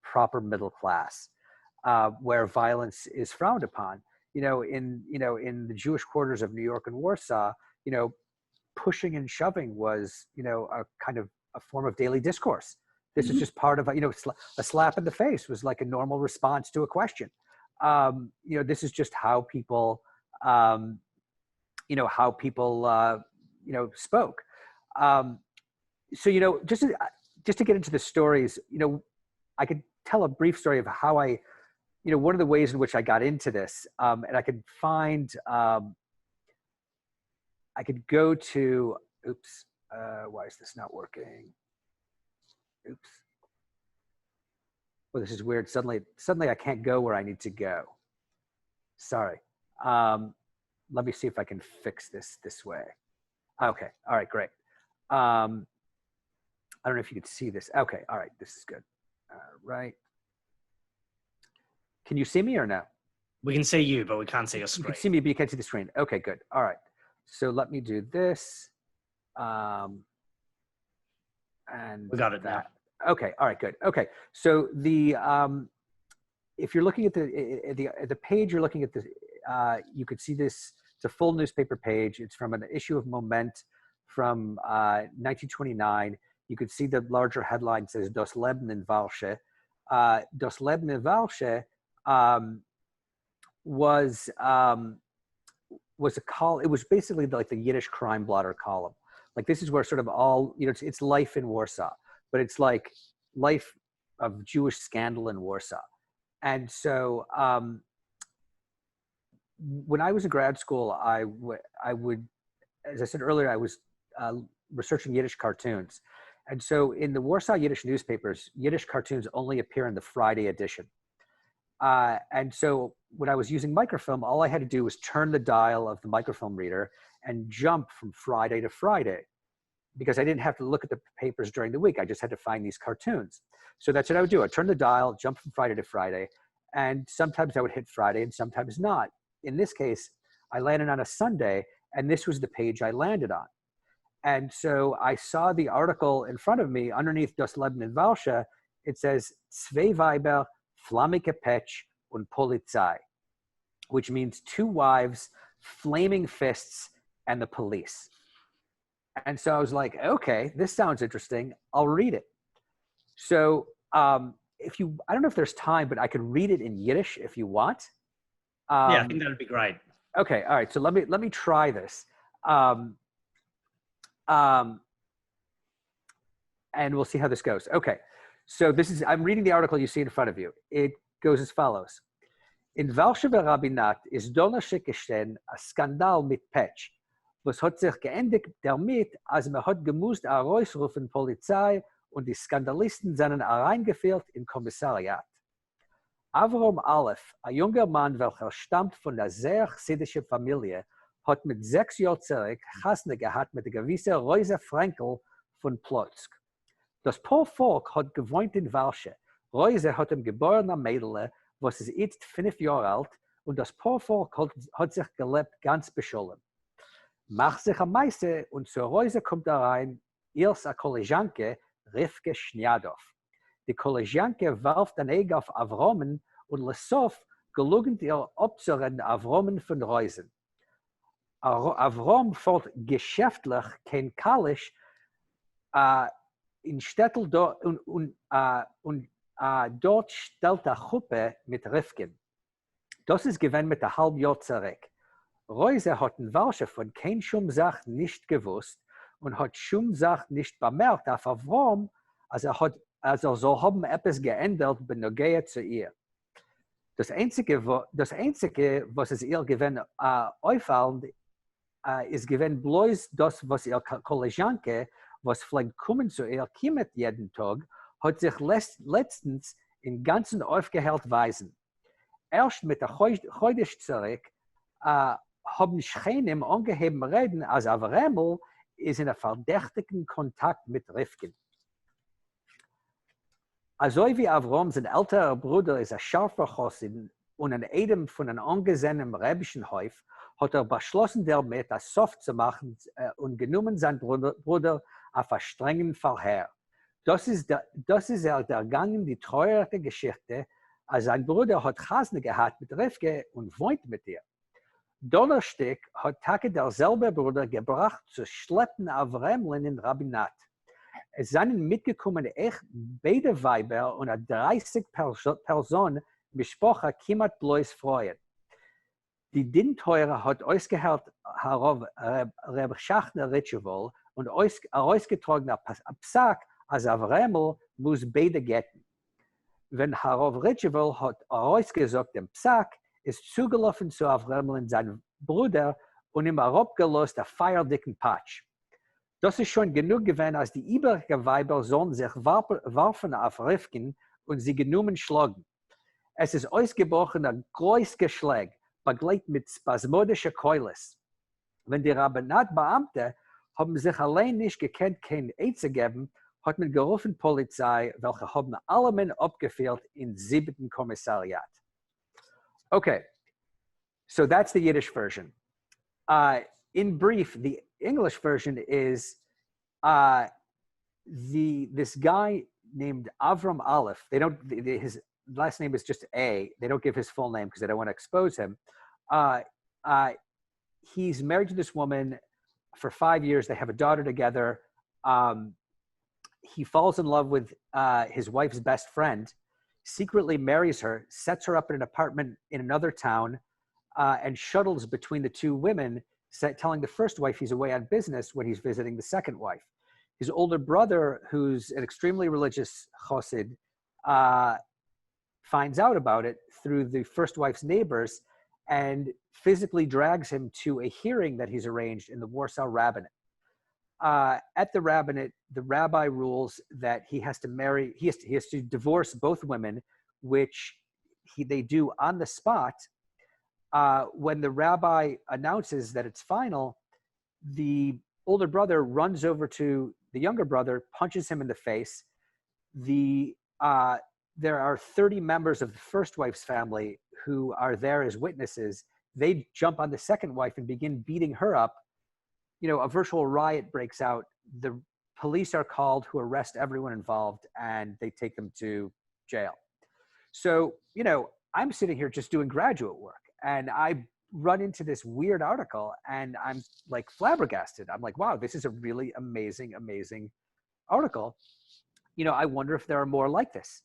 Speaker 4: proper middle class, where violence is frowned upon. In the Jewish quarters of New York and Warsaw, pushing and shoving was, a kind of a form of daily discourse. This is just part of, a slap in the face was like a normal response to a question. This is just how people, spoke. So, just to get into the stories, I could tell a brief story of how I, one of the ways in which I got into this, and I could find, I could go to, why is this not working? Oops. Well, this is weird. Suddenly I can't go where I need to go. Sorry. Let me see if I can fix this way. Okay. All right, great. I don't know if you could see this. Okay. All right. This is good. All right. Can you see me or no?
Speaker 3: We can see you, but we can't see your screen.
Speaker 4: You can see me, but you can't see the screen. Okay, good. All right. So let me do this. And
Speaker 3: we got it
Speaker 4: that. Now. Okay. All right, good. Okay. So if you're looking at the page, you're looking at you could see this. It's a full newspaper page. It's from an issue of Moment from 1929. You could see the larger headline says Das Leben in Walsche. Das Leben in Walsche was a call. It was basically like the Yiddish crime blotter column. Like this is where sort of all, it's life in Warsaw, but it's like life of Jewish scandal in Warsaw. And so when I was in grad school, I would, as I said earlier, I was researching Yiddish cartoons. And so in the Warsaw Yiddish newspapers, Yiddish cartoons only appear in the Friday edition. And so when I was using microfilm, all I had to do was turn the dial of the microfilm reader and jump from Friday to Friday, because I didn't have to look at the papers during the week. I just had to find these cartoons. So that's what I would do. I'd turn the dial, jump from Friday to Friday, and sometimes I would hit Friday and sometimes not. In this case, I landed on a Sunday, and this was the page I landed on. And so I saw the article in front of me underneath Das Leben in Walsche. It says, Zwei Weiber, flammige Pech und Polizei, which means 2 wives, flaming fists, and the police. And so I was like, okay, this sounds interesting. I'll read it. So I don't know if there's time, but I could read it in Yiddish if you want.
Speaker 3: Yeah, I think that'd be great.
Speaker 4: Okay, all right. So let me try this. And we'll see how this goes. Okay, so I'm reading the article you see in front of you. It goes as follows. In Walsche Rabbinat ist Donnerstag geschehen a Skandal mit Patch, was hat sich geendigt damit, als man hat gemusst herausrufen Polizei und die Skandalisten seien hereingeführt in Kommissariat. Avrom Aleph, ein junger Mann, welcher stammt von einer sehr chassidischen Familie, hat mit 6 Jahren zurück Chasne gehabt mit der gewissen Rosa Frankel von Plotzk. Das Volk hat gewohnt in Walsche. Rosa hat geboren am Mädel, was ist jetzt 5 Jahre alt, und das Volk hat sich gelebt ganz beschollen. Macht sich am meisten, und zur Rosa kommt rein, ihrs a Kollegianke, Rivke Schniadow. Die Kollegianke warf den Egg auf Avromen und Lessof gelugend ihr Obzeren Avromen von Reusen. Avrom fällt geschäftlich kein Kalisch in Städtel und dort stellt er Chuppe mit Rivken. Das ist gewesen mit der halb Jahr zurück. Reuse hat in Walsche von kein Schumsach nicht gewusst und hat Schumsach nicht bemerkt auf Avrom, als er so haben etwas geändert benogea zu ihr. Das Einzige, was es ihr gewesen auffallend, ist gewinn bloß das, was ihr Kollegianke, was vielleicht kommen zu ihr kommt jeden Tag, hat sich letztens in ganzen aufgehellt weisen. Erst mit der Heudisch zurück haben Schänem angeheben reden, als Avremel ist in einem verdächtigen Kontakt mit Rivkin. Also wie Avrom, sein älterer Bruder, ist ein scharfer Chossid und ein Edem von einem angesehenen räbischen Häuf, hat beschlossen, damit das Soft zu machen und genommen sein Bruder auf einen strengen Verheer. Das ist ergangen die traurige Geschichte, als sein Bruder hat Chasne gehabt mit Rivke und wohnt mit ihr. Donnerstag hat Tage derselbe Bruder gebracht zu schleppen Avremel in den Rabbinat. Es sind mitgekommen echt beide Weiber und 30 Personen Mischpocha kiemat bloß freuen. Die Dinteure hat ausgehört herauf Reb Schachner Ritschewol und ausgetragen Psak, als Avremel muss beide getten. Wenn Harav Ritschewol hat ausgesagt den Psak, ist zugelaufen zu Avremel und seinem Bruder und ihm herabgelost einen feierdicken Patsch. Das ist schon genug gewesen, als die übrigen Weiber sollen sich warfen auf Rivkin und sie genommen schlagen. Es ist ausgebrochen ein großes Geschlag, begleitet mit spasmodischer Keulis. Wenn die Rabbinatbeamte haben sich allein nicht gekannt, kein Eid zu geben, hat man gerufen Polizei, welche haben alle Männer abgeführt in 7. Kommissariat. Okay, so that's the Yiddish version. In brief, the English version is this guy named Avram Aleph. His last name is just A. They don't give his full name because they don't want to expose him. He's married to this woman for 5 years. They have a daughter together. He falls in love with his wife's best friend, secretly marries her, sets her up in an apartment in another town, and shuttles between the two women, telling the first wife he's away on business when he's visiting the second wife. His older brother, who's an extremely religious chassid, finds out about it through the first wife's neighbors and physically drags him to a hearing that he's arranged in the Warsaw rabbinate. At the rabbinate, the rabbi rules that he has to divorce both women, which they do on the spot. When the rabbi announces that it's final, the older brother runs over to the younger brother, punches him in the face. There are 30 members of the first wife's family who are there as witnesses. They jump on the second wife and begin beating her up. A virtual riot breaks out. The police are called, who arrest everyone involved, and they take them to jail. So, I'm sitting here just doing graduate work, and I run into this weird article, and I'm like flabbergasted. I'm like, wow, this is a really amazing, amazing article. I wonder if there are more like this.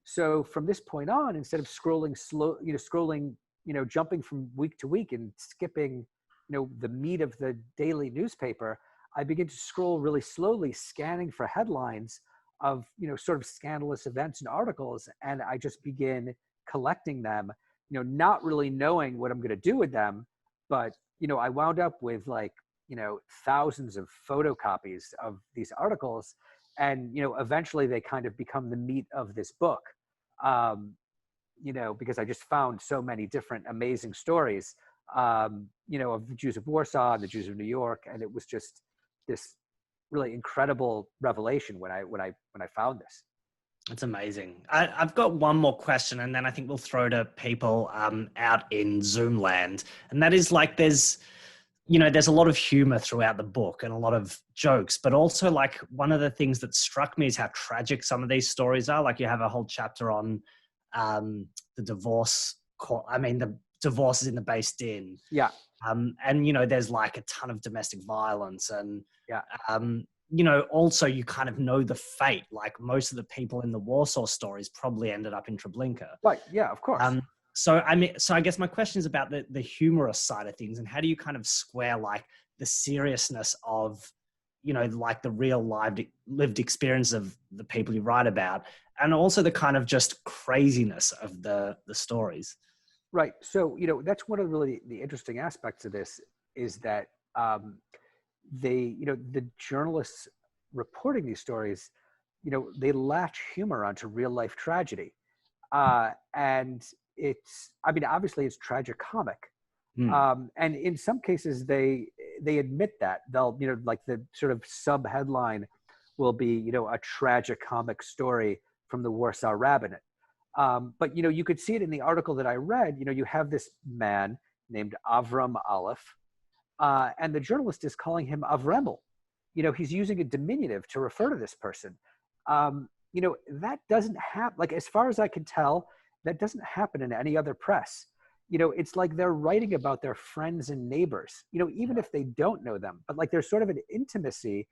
Speaker 4: So from this point on, instead of scrolling, jumping from week to week and skipping, the meat of the daily newspaper, I begin to scroll really slowly, scanning for headlines of, sort of scandalous events and articles. And I just begin collecting them, not really knowing what I'm going to do with them. But, I wound up with thousands of photocopies of these articles. And, eventually they kind of become the meat of this book, because I just found so many different amazing stories, of the Jews of Warsaw and the Jews of New York. And it was just this really incredible revelation when I found this.
Speaker 3: It's amazing. I've got one more question, and then I think we'll throw to people out in Zoom land. And that is there's a lot of humor throughout the book and a lot of jokes, but also one of the things that struck me is how tragic some of these stories are. You have a whole chapter on the divorce court. The divorces in the Beis Din.
Speaker 4: Yeah.
Speaker 3: And, there's a ton of domestic violence and,
Speaker 4: yeah.
Speaker 3: Also you kind of know the fate, most of the people in the Warsaw stories probably ended up in Treblinka.
Speaker 4: Right. Yeah, of course.
Speaker 3: So I guess my question is about the humorous side of things, and how do you kind of square the seriousness of, the real lived experience of the people you write about, and also the kind of just craziness of the stories.
Speaker 4: Right. So, that's one of really the interesting aspects of this is that, the journalists reporting these stories, they latch humor onto real life tragedy. And obviously it's tragicomic. And in some cases they admit that they'll, like the sort of sub headline will be, a tragicomic story from the Warsaw Rabbinate. But, you could see it in the article that I read. You have this man named Avram Aleph, and the journalist is calling him Avremel. He's using a diminutive to refer to this person. That doesn't happen, like, as far as I can tell, that doesn't happen in any other press. It's like they're writing about their friends and neighbors, even if they don't know them, but like there's sort of an intimacy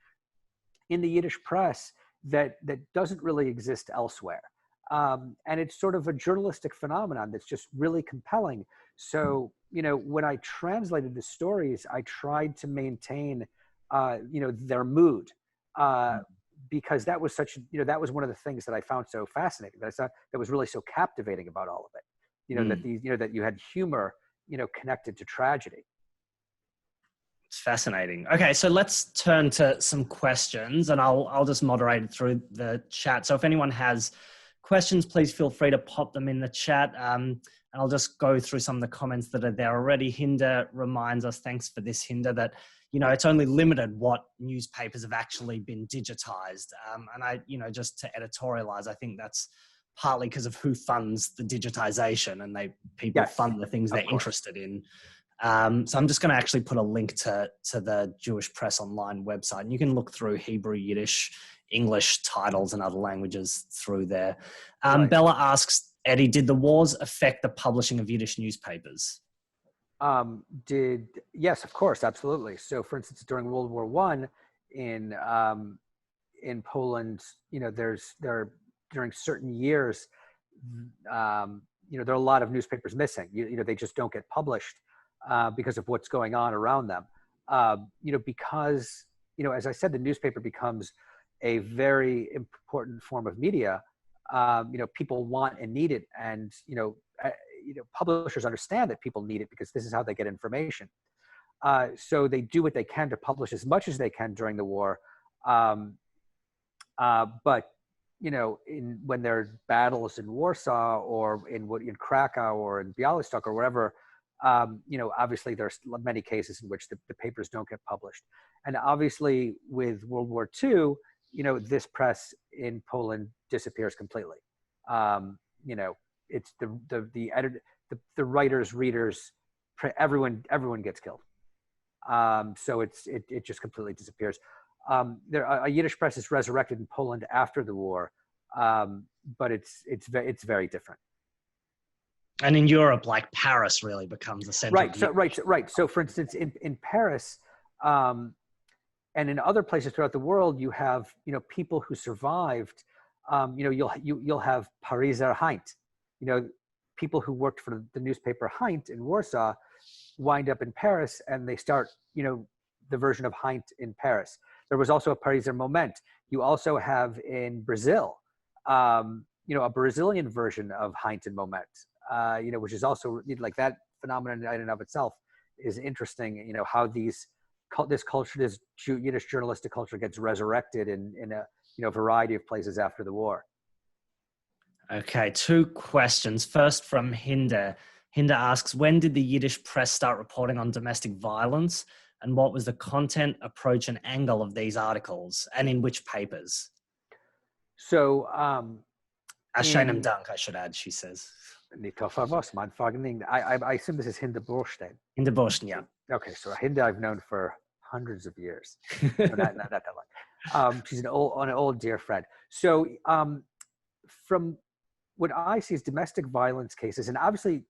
Speaker 4: in the Yiddish press that doesn't really exist elsewhere. And it's sort of a journalistic phenomenon that's just really compelling. So, when I translated the stories, I tried to maintain, their mood, because that was that was one of the things that I found so fascinating, that I thought that was really so captivating about all of it. That that you had humor, connected to tragedy.
Speaker 3: It's fascinating. Okay, so let's turn to some questions, and I'll just moderate through the chat. So if anyone has questions, please feel free to pop them in the chat. And I'll just go through some of the comments that are there already. Hinder reminds us, thanks for this, Hinder, that, it's only limited what newspapers have actually been digitized. And I, just to editorialize, I think that's partly because of who funds the digitization, and people fund the things they're interested in. So I'm just going to actually put a link to the Jewish Press Online website, and you can look through Hebrew, Yiddish, English titles and other languages through there. Bella asks, Eddie, did the wars affect the publishing of Yiddish newspapers?
Speaker 4: Yes, of course, absolutely. So, for instance, during World War I in Poland, during certain years, there are a lot of newspapers missing. They just don't get published because of what's going on around them. Because as I said, the newspaper becomes a very important form of media. People want and need it, and publishers understand that people need it because this is how they get information. So they do what they can to publish as much as they can during the war. But when there are battles in Warsaw or in Krakow or in Bialystok or wherever, obviously there's many cases in which the papers don't get published. And obviously with World War II, this press in Poland disappears completely. It's the editor, the writers, readers, everyone gets killed. So it just completely disappears. A Yiddish press is resurrected in Poland after the war, but it's very different.
Speaker 3: And in Europe, like Paris really becomes the center.
Speaker 4: Right. So for instance, in Paris, and in other places throughout the world, you have people who survived. You'll have Pariser Heint, people who worked for the newspaper Heint in Warsaw wind up in Paris, and they start the version of Heint in Paris. There was also a Pariser Moment. You also have in Brazil, a Brazilian version of Heint and Moment, which is also like that phenomenon in and of itself is interesting. How this culture, this Yiddish journalistic culture, gets resurrected in a variety of places after the war.
Speaker 3: Okay, 2 questions. First from Hinder. Hinder asks, when did the Yiddish press start reporting on domestic violence, and what was the content, approach, and angle of these articles, and in which papers?
Speaker 4: So,
Speaker 3: Asheinem Dank, I should add, she says.
Speaker 4: I assume this is Hinder Borstein.
Speaker 3: Hinder Borstein, yeah.
Speaker 4: Okay, so Hinder I've known for hundreds of years. So not that long. She's an old dear friend. So from what I see is domestic violence cases, and obviously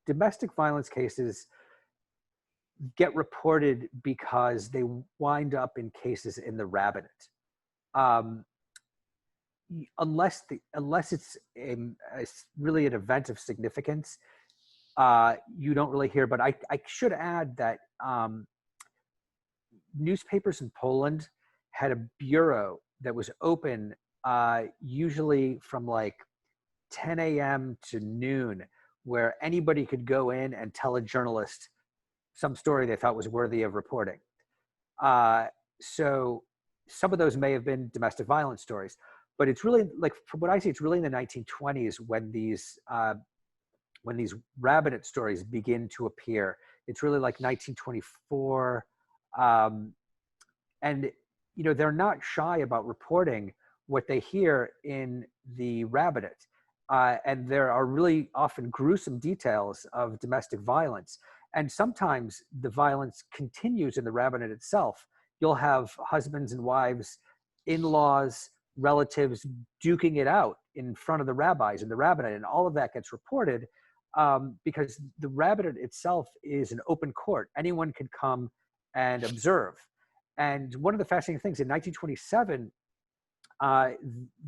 Speaker 4: domestic violence cases get reported because they wind up in cases in the rabbinate. Unless it's really an event of significance, you don't really hear. But I should add that newspapers in Poland had a bureau that was open usually from like 10 a.m. to noon, where anybody could go in and tell a journalist some story they thought was worthy of reporting. So some of those may have been domestic violence stories, but it's really, like, from what I see, it's really in the 1920s when these rabbit stories begin to appear. It's really like 1924, and they're not shy about reporting what they hear in the rabbit, and there are really often gruesome details of domestic violence. And sometimes the violence continues in the rabbinate itself. You'll have husbands and wives, in-laws, relatives duking it out in front of the rabbis in the rabbinate, and all of that gets reported because the rabbinate itself is an open court. Anyone can come and observe. And one of the fascinating things, in 1927,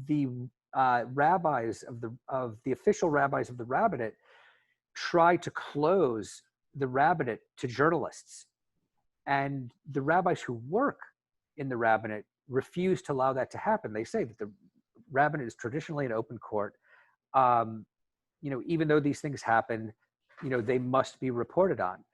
Speaker 4: the rabbis of the official rabbis of the rabbinate tried to close the rabbinate to journalists, and the rabbis who work in the rabbinate refuse to allow that to happen. They say that the rabbinate is traditionally an open court. Even though these things happen, they must be reported on.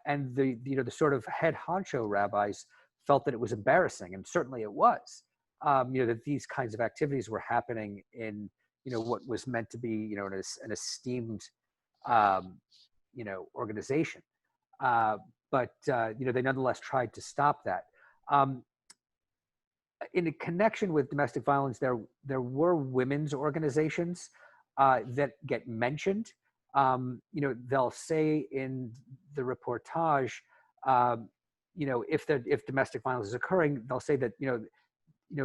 Speaker 4: And the sort of head honcho rabbis felt that it was embarrassing, and certainly it was. That these kinds of activities were happening in what was meant to be an esteemed organization, but they nonetheless tried to stop that. In a connection with domestic violence, there were women's organizations that get mentioned. They'll say in the reportage, if domestic violence is occurring, they'll say that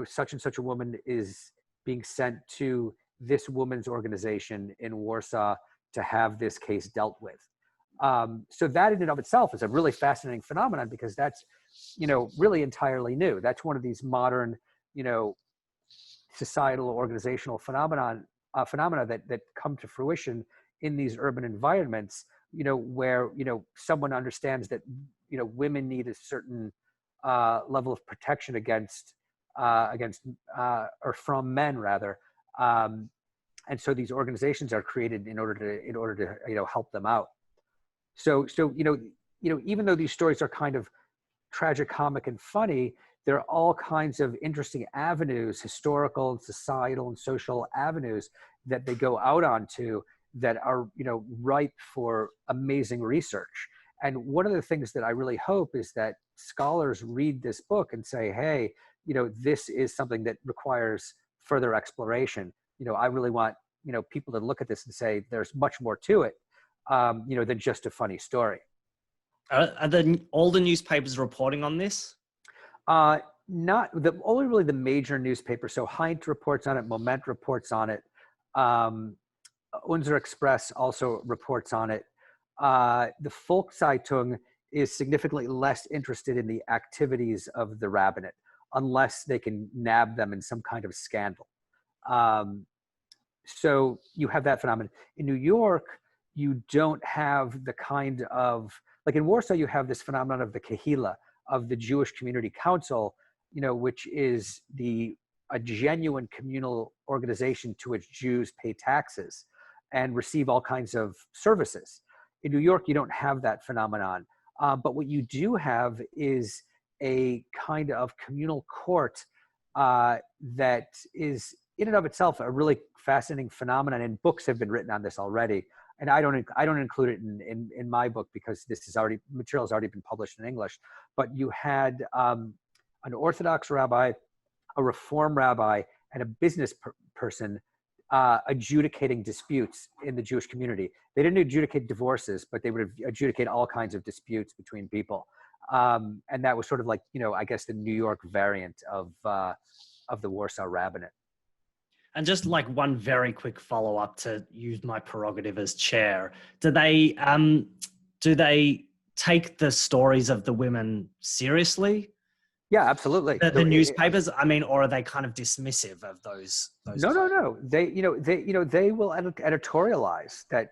Speaker 4: such and such a woman is being sent to this woman's organization in Warsaw to have this case dealt with. So that in and of itself is a really fascinating phenomenon, because that's really entirely new. That's one of these modern societal organizational phenomena that come to fruition in these urban environments, where someone understands that women need a certain level of protection against or from men, rather, and so these organizations are created in order to help them out. So even though these stories are kind of tragic, comic, and funny, there are all kinds of interesting avenues, historical and societal and social avenues, that they go out onto that are ripe for amazing research. And one of the things that I really hope is that scholars read this book and say, hey, this is something that requires further exploration. I really want people to look at this and say there's much more to it than just a funny story.
Speaker 3: Are all the newspapers reporting on this?
Speaker 4: Only really the major newspapers. So Heint reports on it, Moment reports on it, Unser Express also reports on it. The Volkszeitung is significantly less interested in the activities of the rabbinate, unless they can nab them in some kind of scandal. So you have that phenomenon. In New York, you don't have the kind of, like in Warsaw, you have this phenomenon of the Kehila, of the Jewish Community Council, which is a genuine communal organization to which Jews pay taxes and receive all kinds of services. In New York, you don't have that phenomenon. But what you do have is a kind of communal court that is in and of itself a really fascinating phenomenon, and books have been written on this already. And I don't include it in my book because material has already been published in English. But you had an Orthodox rabbi, a Reform rabbi, and a business person adjudicating disputes in the Jewish community. They didn't adjudicate divorces, but they would adjudicate all kinds of disputes between people. And that was sort of like, I guess the New York variant of the Warsaw rabbinate.
Speaker 3: And just like one very quick follow-up to use my prerogative as chair, do they take the stories of the women seriously?
Speaker 4: Yeah, absolutely.
Speaker 3: The newspapers, or are they kind of dismissive of those?
Speaker 4: No. They will editorialize that.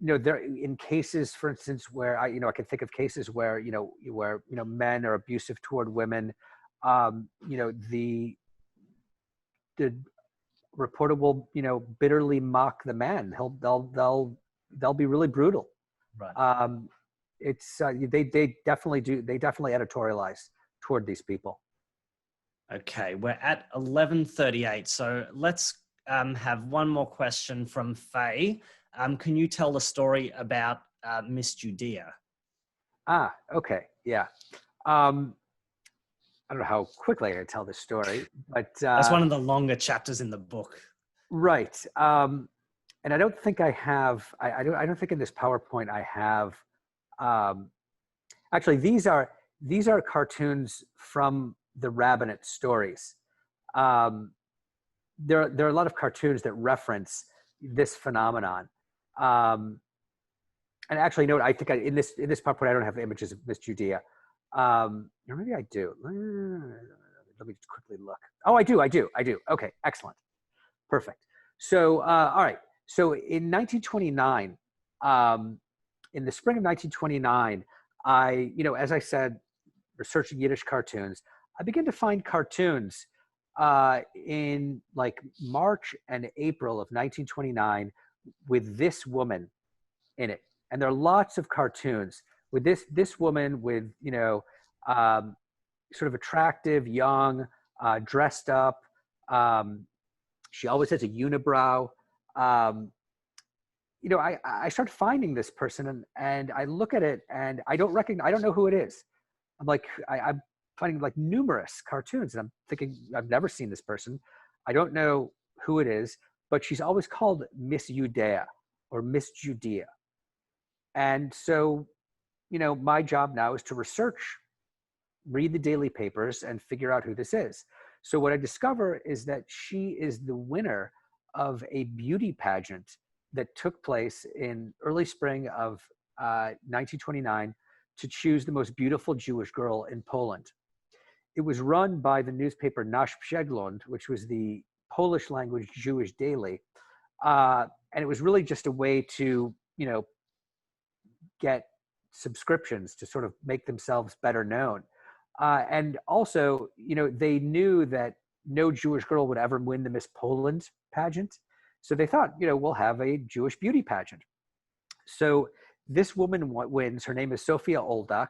Speaker 4: There in cases, for instance, where I can think of cases where men are abusive toward women. The reporter will bitterly mock the man. They'll be really brutal.
Speaker 3: Right.
Speaker 4: It's they definitely do. They definitely editorialize toward these people.
Speaker 3: Okay, we're at 11:38, so let's have one more question from Faye. Can you tell the story about Miss Judea?
Speaker 4: Ah, okay, yeah. I don't know how quickly I can tell this story, but
Speaker 3: That's one of the longer chapters in the book.
Speaker 4: right. And I don't think I have. I don't think in this PowerPoint I have. Actually, these are cartoons from the rabbinate stories. There are a lot of cartoons that reference this phenomenon. And actually, note, I think in this PowerPoint I don't have images of Miss Judea. Or maybe I do. Let me just quickly look. Oh, I do. Okay, excellent, perfect. So, all right. So in 1929, in the spring of 1929, I, as I said, researching Yiddish cartoons, I began to find cartoons in like March and April of 1929 with this woman in it. And there are lots of cartoons with this woman with, sort of attractive, young, dressed up. She always has a unibrow. I started finding this person and I look at it and I don't know who it is. I'm like, I'm finding like numerous cartoons and I'm thinking, I've never seen this person. I don't know who it is, but she's always called Miss Judea or Miss Judea. And so, my job now is to read the daily papers and figure out who this is. So what I discover is that she is the winner of a beauty pageant that took place in early spring of 1929 to choose the most beautiful Jewish girl in Poland. It was run by the newspaper Nasz Przegląd, which was the Polish language Jewish daily. And it was really just a way to, get subscriptions to sort of make themselves better known. And also, they knew that no Jewish girl would ever win the Miss Poland pageant. So they thought, we'll have a Jewish beauty pageant. So this woman wins. Her name is Sophia Oldak.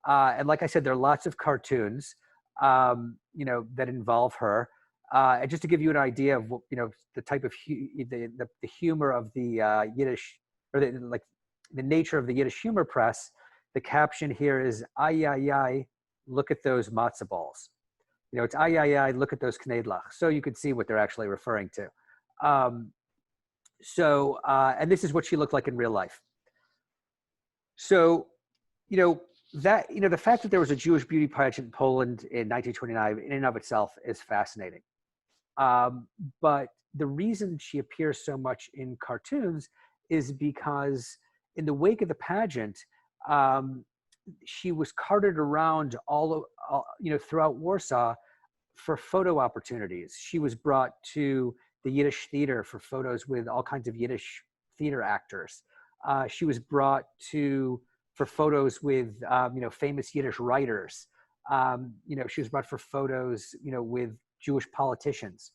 Speaker 4: And like I said, there are lots of cartoons, that involve her. And just to give you an idea of, the type of the humor of the Yiddish, or the nature of the Yiddish humor press, the caption here is, ay, ay, ay, look at those matzah balls. It's ay, ay, ay, look at those knedlach. So you could see what they're actually referring to. And this is what she looked like in real life. So, the fact that there was a Jewish beauty pageant in Poland in 1929 in and of itself is fascinating. But the reason she appears so much in cartoons is because in the wake of the pageant, she was carted around all throughout Warsaw for photo opportunities. She was brought to the Yiddish theater for photos with all kinds of Yiddish theater actors. She was brought for photos with famous Yiddish writers. She was brought for photos with Jewish politicians.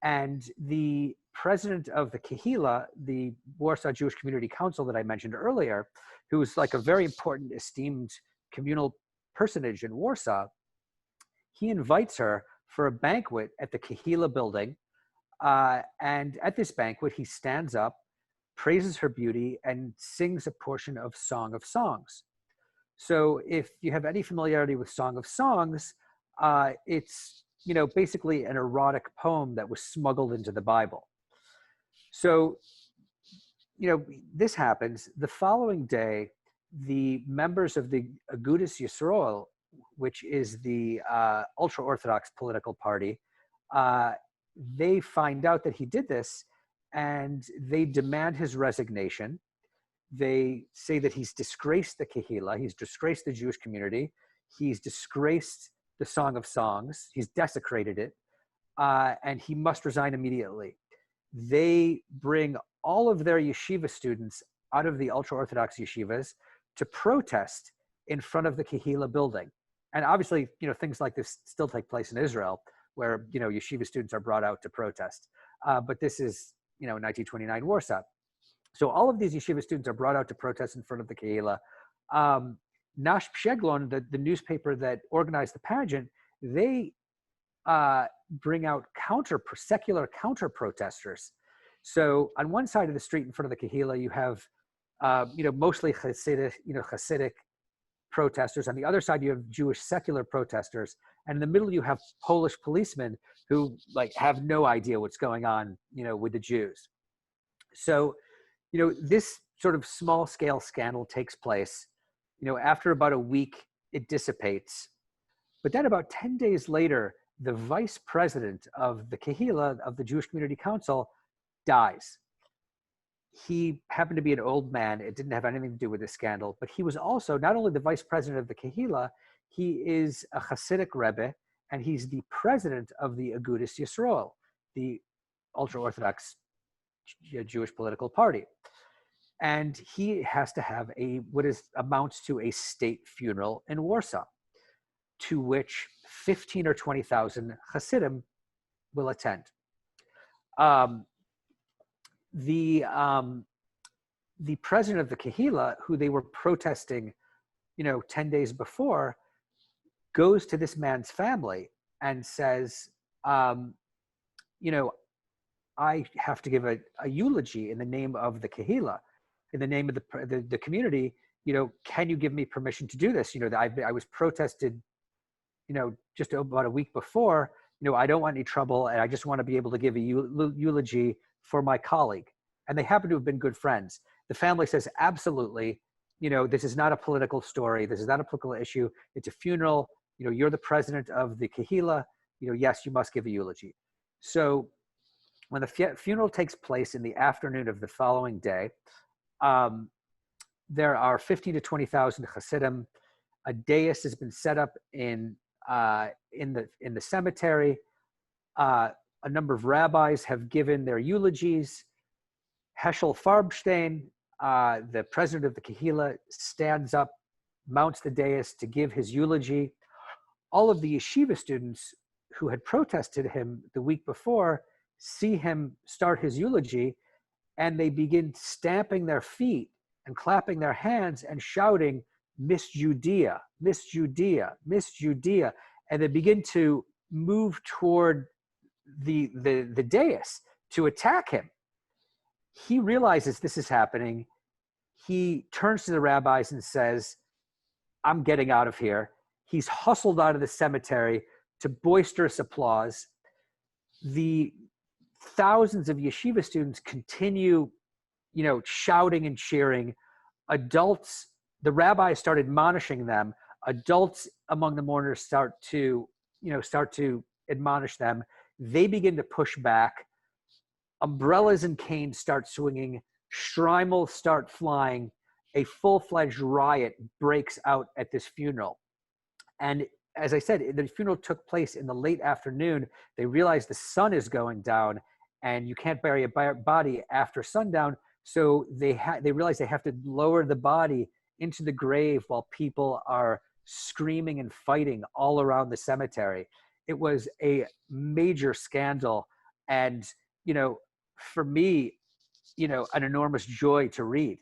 Speaker 4: And the president of the Kehila, the Warsaw Jewish Community Council that I mentioned earlier, who was like a very important, esteemed communal personage in Warsaw, he invites her for a banquet at the Kehila building. And at this banquet, he stands up, praises her beauty, and sings a portion of Song of Songs. So if you have any familiarity with Song of Songs, it's basically an erotic poem that was smuggled into the Bible. So, this happens. The following day, the members of the Agudas Yisrael, which is the ultra-Orthodox political party, they find out that he did this, and they demand his resignation. They say that he's disgraced the Kehila, he's disgraced the Jewish community, he's disgraced the Song of Songs, he's desecrated it, and he must resign immediately. They bring all of their yeshiva students out of the ultra-Orthodox yeshivas to protest in front of the Kehila building. And obviously, things like this still take place in Israel, where, yeshiva students are brought out to protest. But this is, 1929 Warsaw. So all of these yeshiva students are brought out to protest in front of the Kehila. Nash Psheglon, the newspaper that organized the pageant, they bring out secular counter protesters. So on one side of the street in front of the Kehila, you have mostly Hasidic protesters. On the other side, you have Jewish secular protesters, and in the middle, you have Polish policemen who have no idea what's going on, with the Jews. So, this sort of small scale scandal takes place. After about a week, it dissipates. But then about 10 days later, the vice president of the Kehila, of the Jewish Community Council, dies. He happened to be an old man. It didn't have anything to do with this scandal, but he was also not only the vice president of the Kehila, he is a Hasidic Rebbe, and he's the president of the Agudas Yisrael, the ultra-Orthodox Jewish political party. And he has to have amounts to a state funeral in Warsaw, to which 15 or 20,000 Hasidim will attend. The president of the Kehila, who they were protesting, 10 days before, goes to this man's family and says, I have to give a eulogy in the name of the Kehila, in the name of the community. Can you give me permission to do this? I was protested, just about a week before. I don't want any trouble, and I just want to be able to give a eulogy for my colleague. And they happen to have been good friends. The family says, absolutely. This is not a political story. This is not a political issue. It's a funeral. You're the president of the Kehila. Yes, you must give a eulogy. So when the funeral takes place in the afternoon of the following day, there are 15 to 20,000 Hasidim. A dais has been set up in the cemetery. A number of rabbis have given their eulogies. Heschel Farbstein, the president of the Kehila, stands up, mounts the dais to give his eulogy. All of the yeshiva students who had protested him the week before see him start his eulogy, and they begin stamping their feet and clapping their hands and shouting, "Miss Judea, Miss Judea, Miss Judea," and they begin to move toward the dais to attack him. He realizes this is happening. He turns to the rabbis and says, "I'm getting out of here." He's hustled out of the cemetery to boisterous applause. The thousands of yeshiva students continue, shouting and cheering. Adults, the rabbis start admonishing them. Adults among the mourners start to admonish them. They begin to push back. Umbrellas and canes start swinging. Streimels start flying. A full-fledged riot breaks out at this funeral. And as I said, the funeral took place in the late afternoon. They realize the sun is going down, and you can't bury a body after sundown. So they realize they have to lower the body into the grave while people are screaming and fighting all around the cemetery. It was a major scandal, and for me, an enormous joy to read.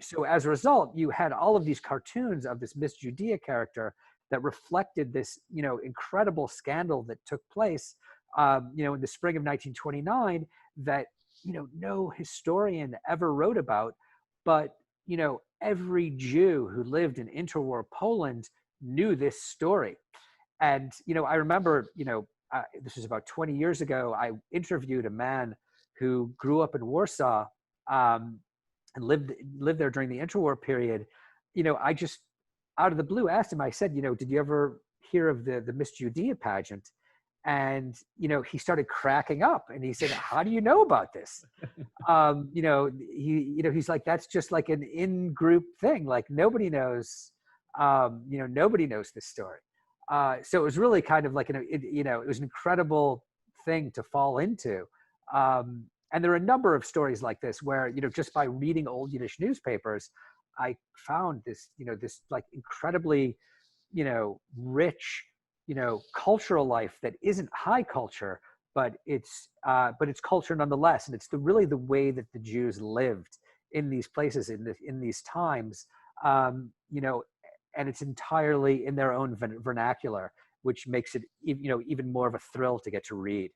Speaker 4: So as a result, you had all of these cartoons of this Miss Judea character that reflected this, incredible scandal that took place, in the spring of 1929 that, no historian ever wrote about, but, every Jew who lived in interwar Poland knew this story. And, I remember, this was about 20 years ago, I interviewed a man who grew up in Warsaw and lived there during the interwar period. I just, out of the blue, asked him, I said, did you ever hear of the Miss Judea pageant? And, he started cracking up, and he said, "How do you know about this?" He's like, "That's just like an in-group thing. Like nobody knows, nobody knows this story." So it was really kind of like, it was an incredible thing to fall into. And there are a number of stories like this where, just by reading old Yiddish newspapers, I found this, this like incredibly, rich, cultural life that isn't high culture, but it's culture nonetheless, and it's really the way that the Jews lived in these places in these times, you know, and it's entirely in their own vernacular, which makes it even more of a thrill to get to read.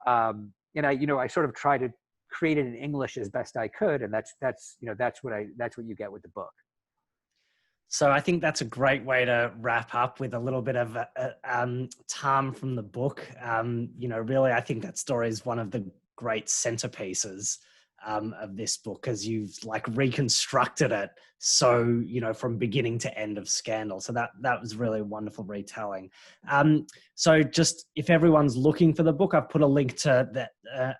Speaker 4: And I sort of try to create it in English as best I could, and that's what you get with the book.
Speaker 3: So I think that's a great way to wrap up with a little bit of Tom from the book. Really, I think that story is one of the great centerpieces of this book, because you've like reconstructed it so, from beginning to end of Scandal. So that was really a wonderful retelling. So just if everyone's looking for the book, I've put a link to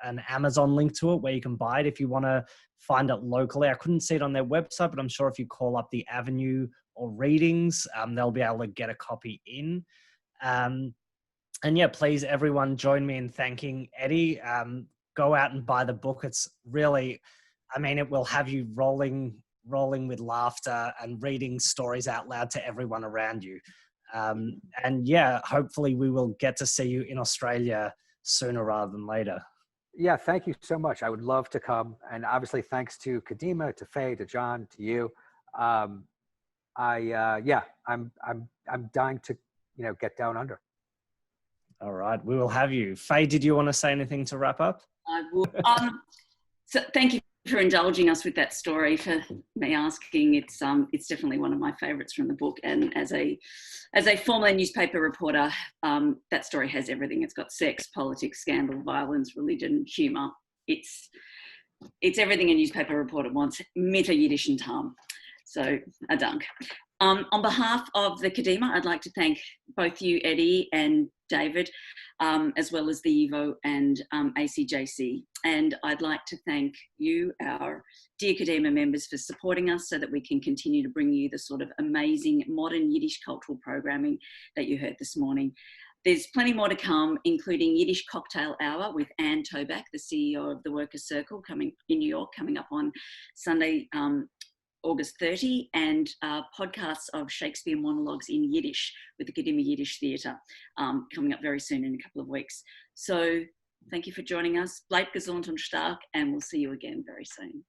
Speaker 3: an Amazon link to it where you can buy it if you want to find it locally. I couldn't see it on their website, but I'm sure if you call up the Avenue or Readings, they'll be able to get a copy in. And yeah, please everyone join me in thanking Eddy. Go out and buy the book. It's really, it will have you rolling with laughter and reading stories out loud to everyone around you. And yeah, hopefully we will get to see you in Australia sooner rather than later.
Speaker 4: Yeah, thank you so much. I would love to come, and obviously thanks to Kadima, to Faye, to John, to you. I'm dying to get down under.
Speaker 3: All right, we will have you. Faye, did you want to say anything to wrap up?
Speaker 2: I will. So thank you for indulging us with that story. For me asking, it's definitely one of my favourites from the book. And as a former newspaper reporter, that story has everything. It's got sex, politics, scandal, violence, religion, humour. It's everything a newspaper reporter wants. Mit a Yiddischen Tam. So a dunk. On behalf of the Kadima, I'd like to thank both you, Eddy and David, as well as the YIVO and ACJC. And I'd like to thank you, our dear Kadima members, for supporting us so that we can continue to bring you the sort of amazing modern Yiddish cultural programming that you heard this morning. There's plenty more to come, including Yiddish Cocktail Hour with Anne Toback, the CEO of the Workers' Circle, coming in New York, coming up on Sunday, August 30, and podcasts of Shakespeare monologues in Yiddish with the Kadima Yiddish Theatre coming up very soon in a couple of weeks. So thank you for joining us. Bleibt gesund und stark, and we'll see you again very soon.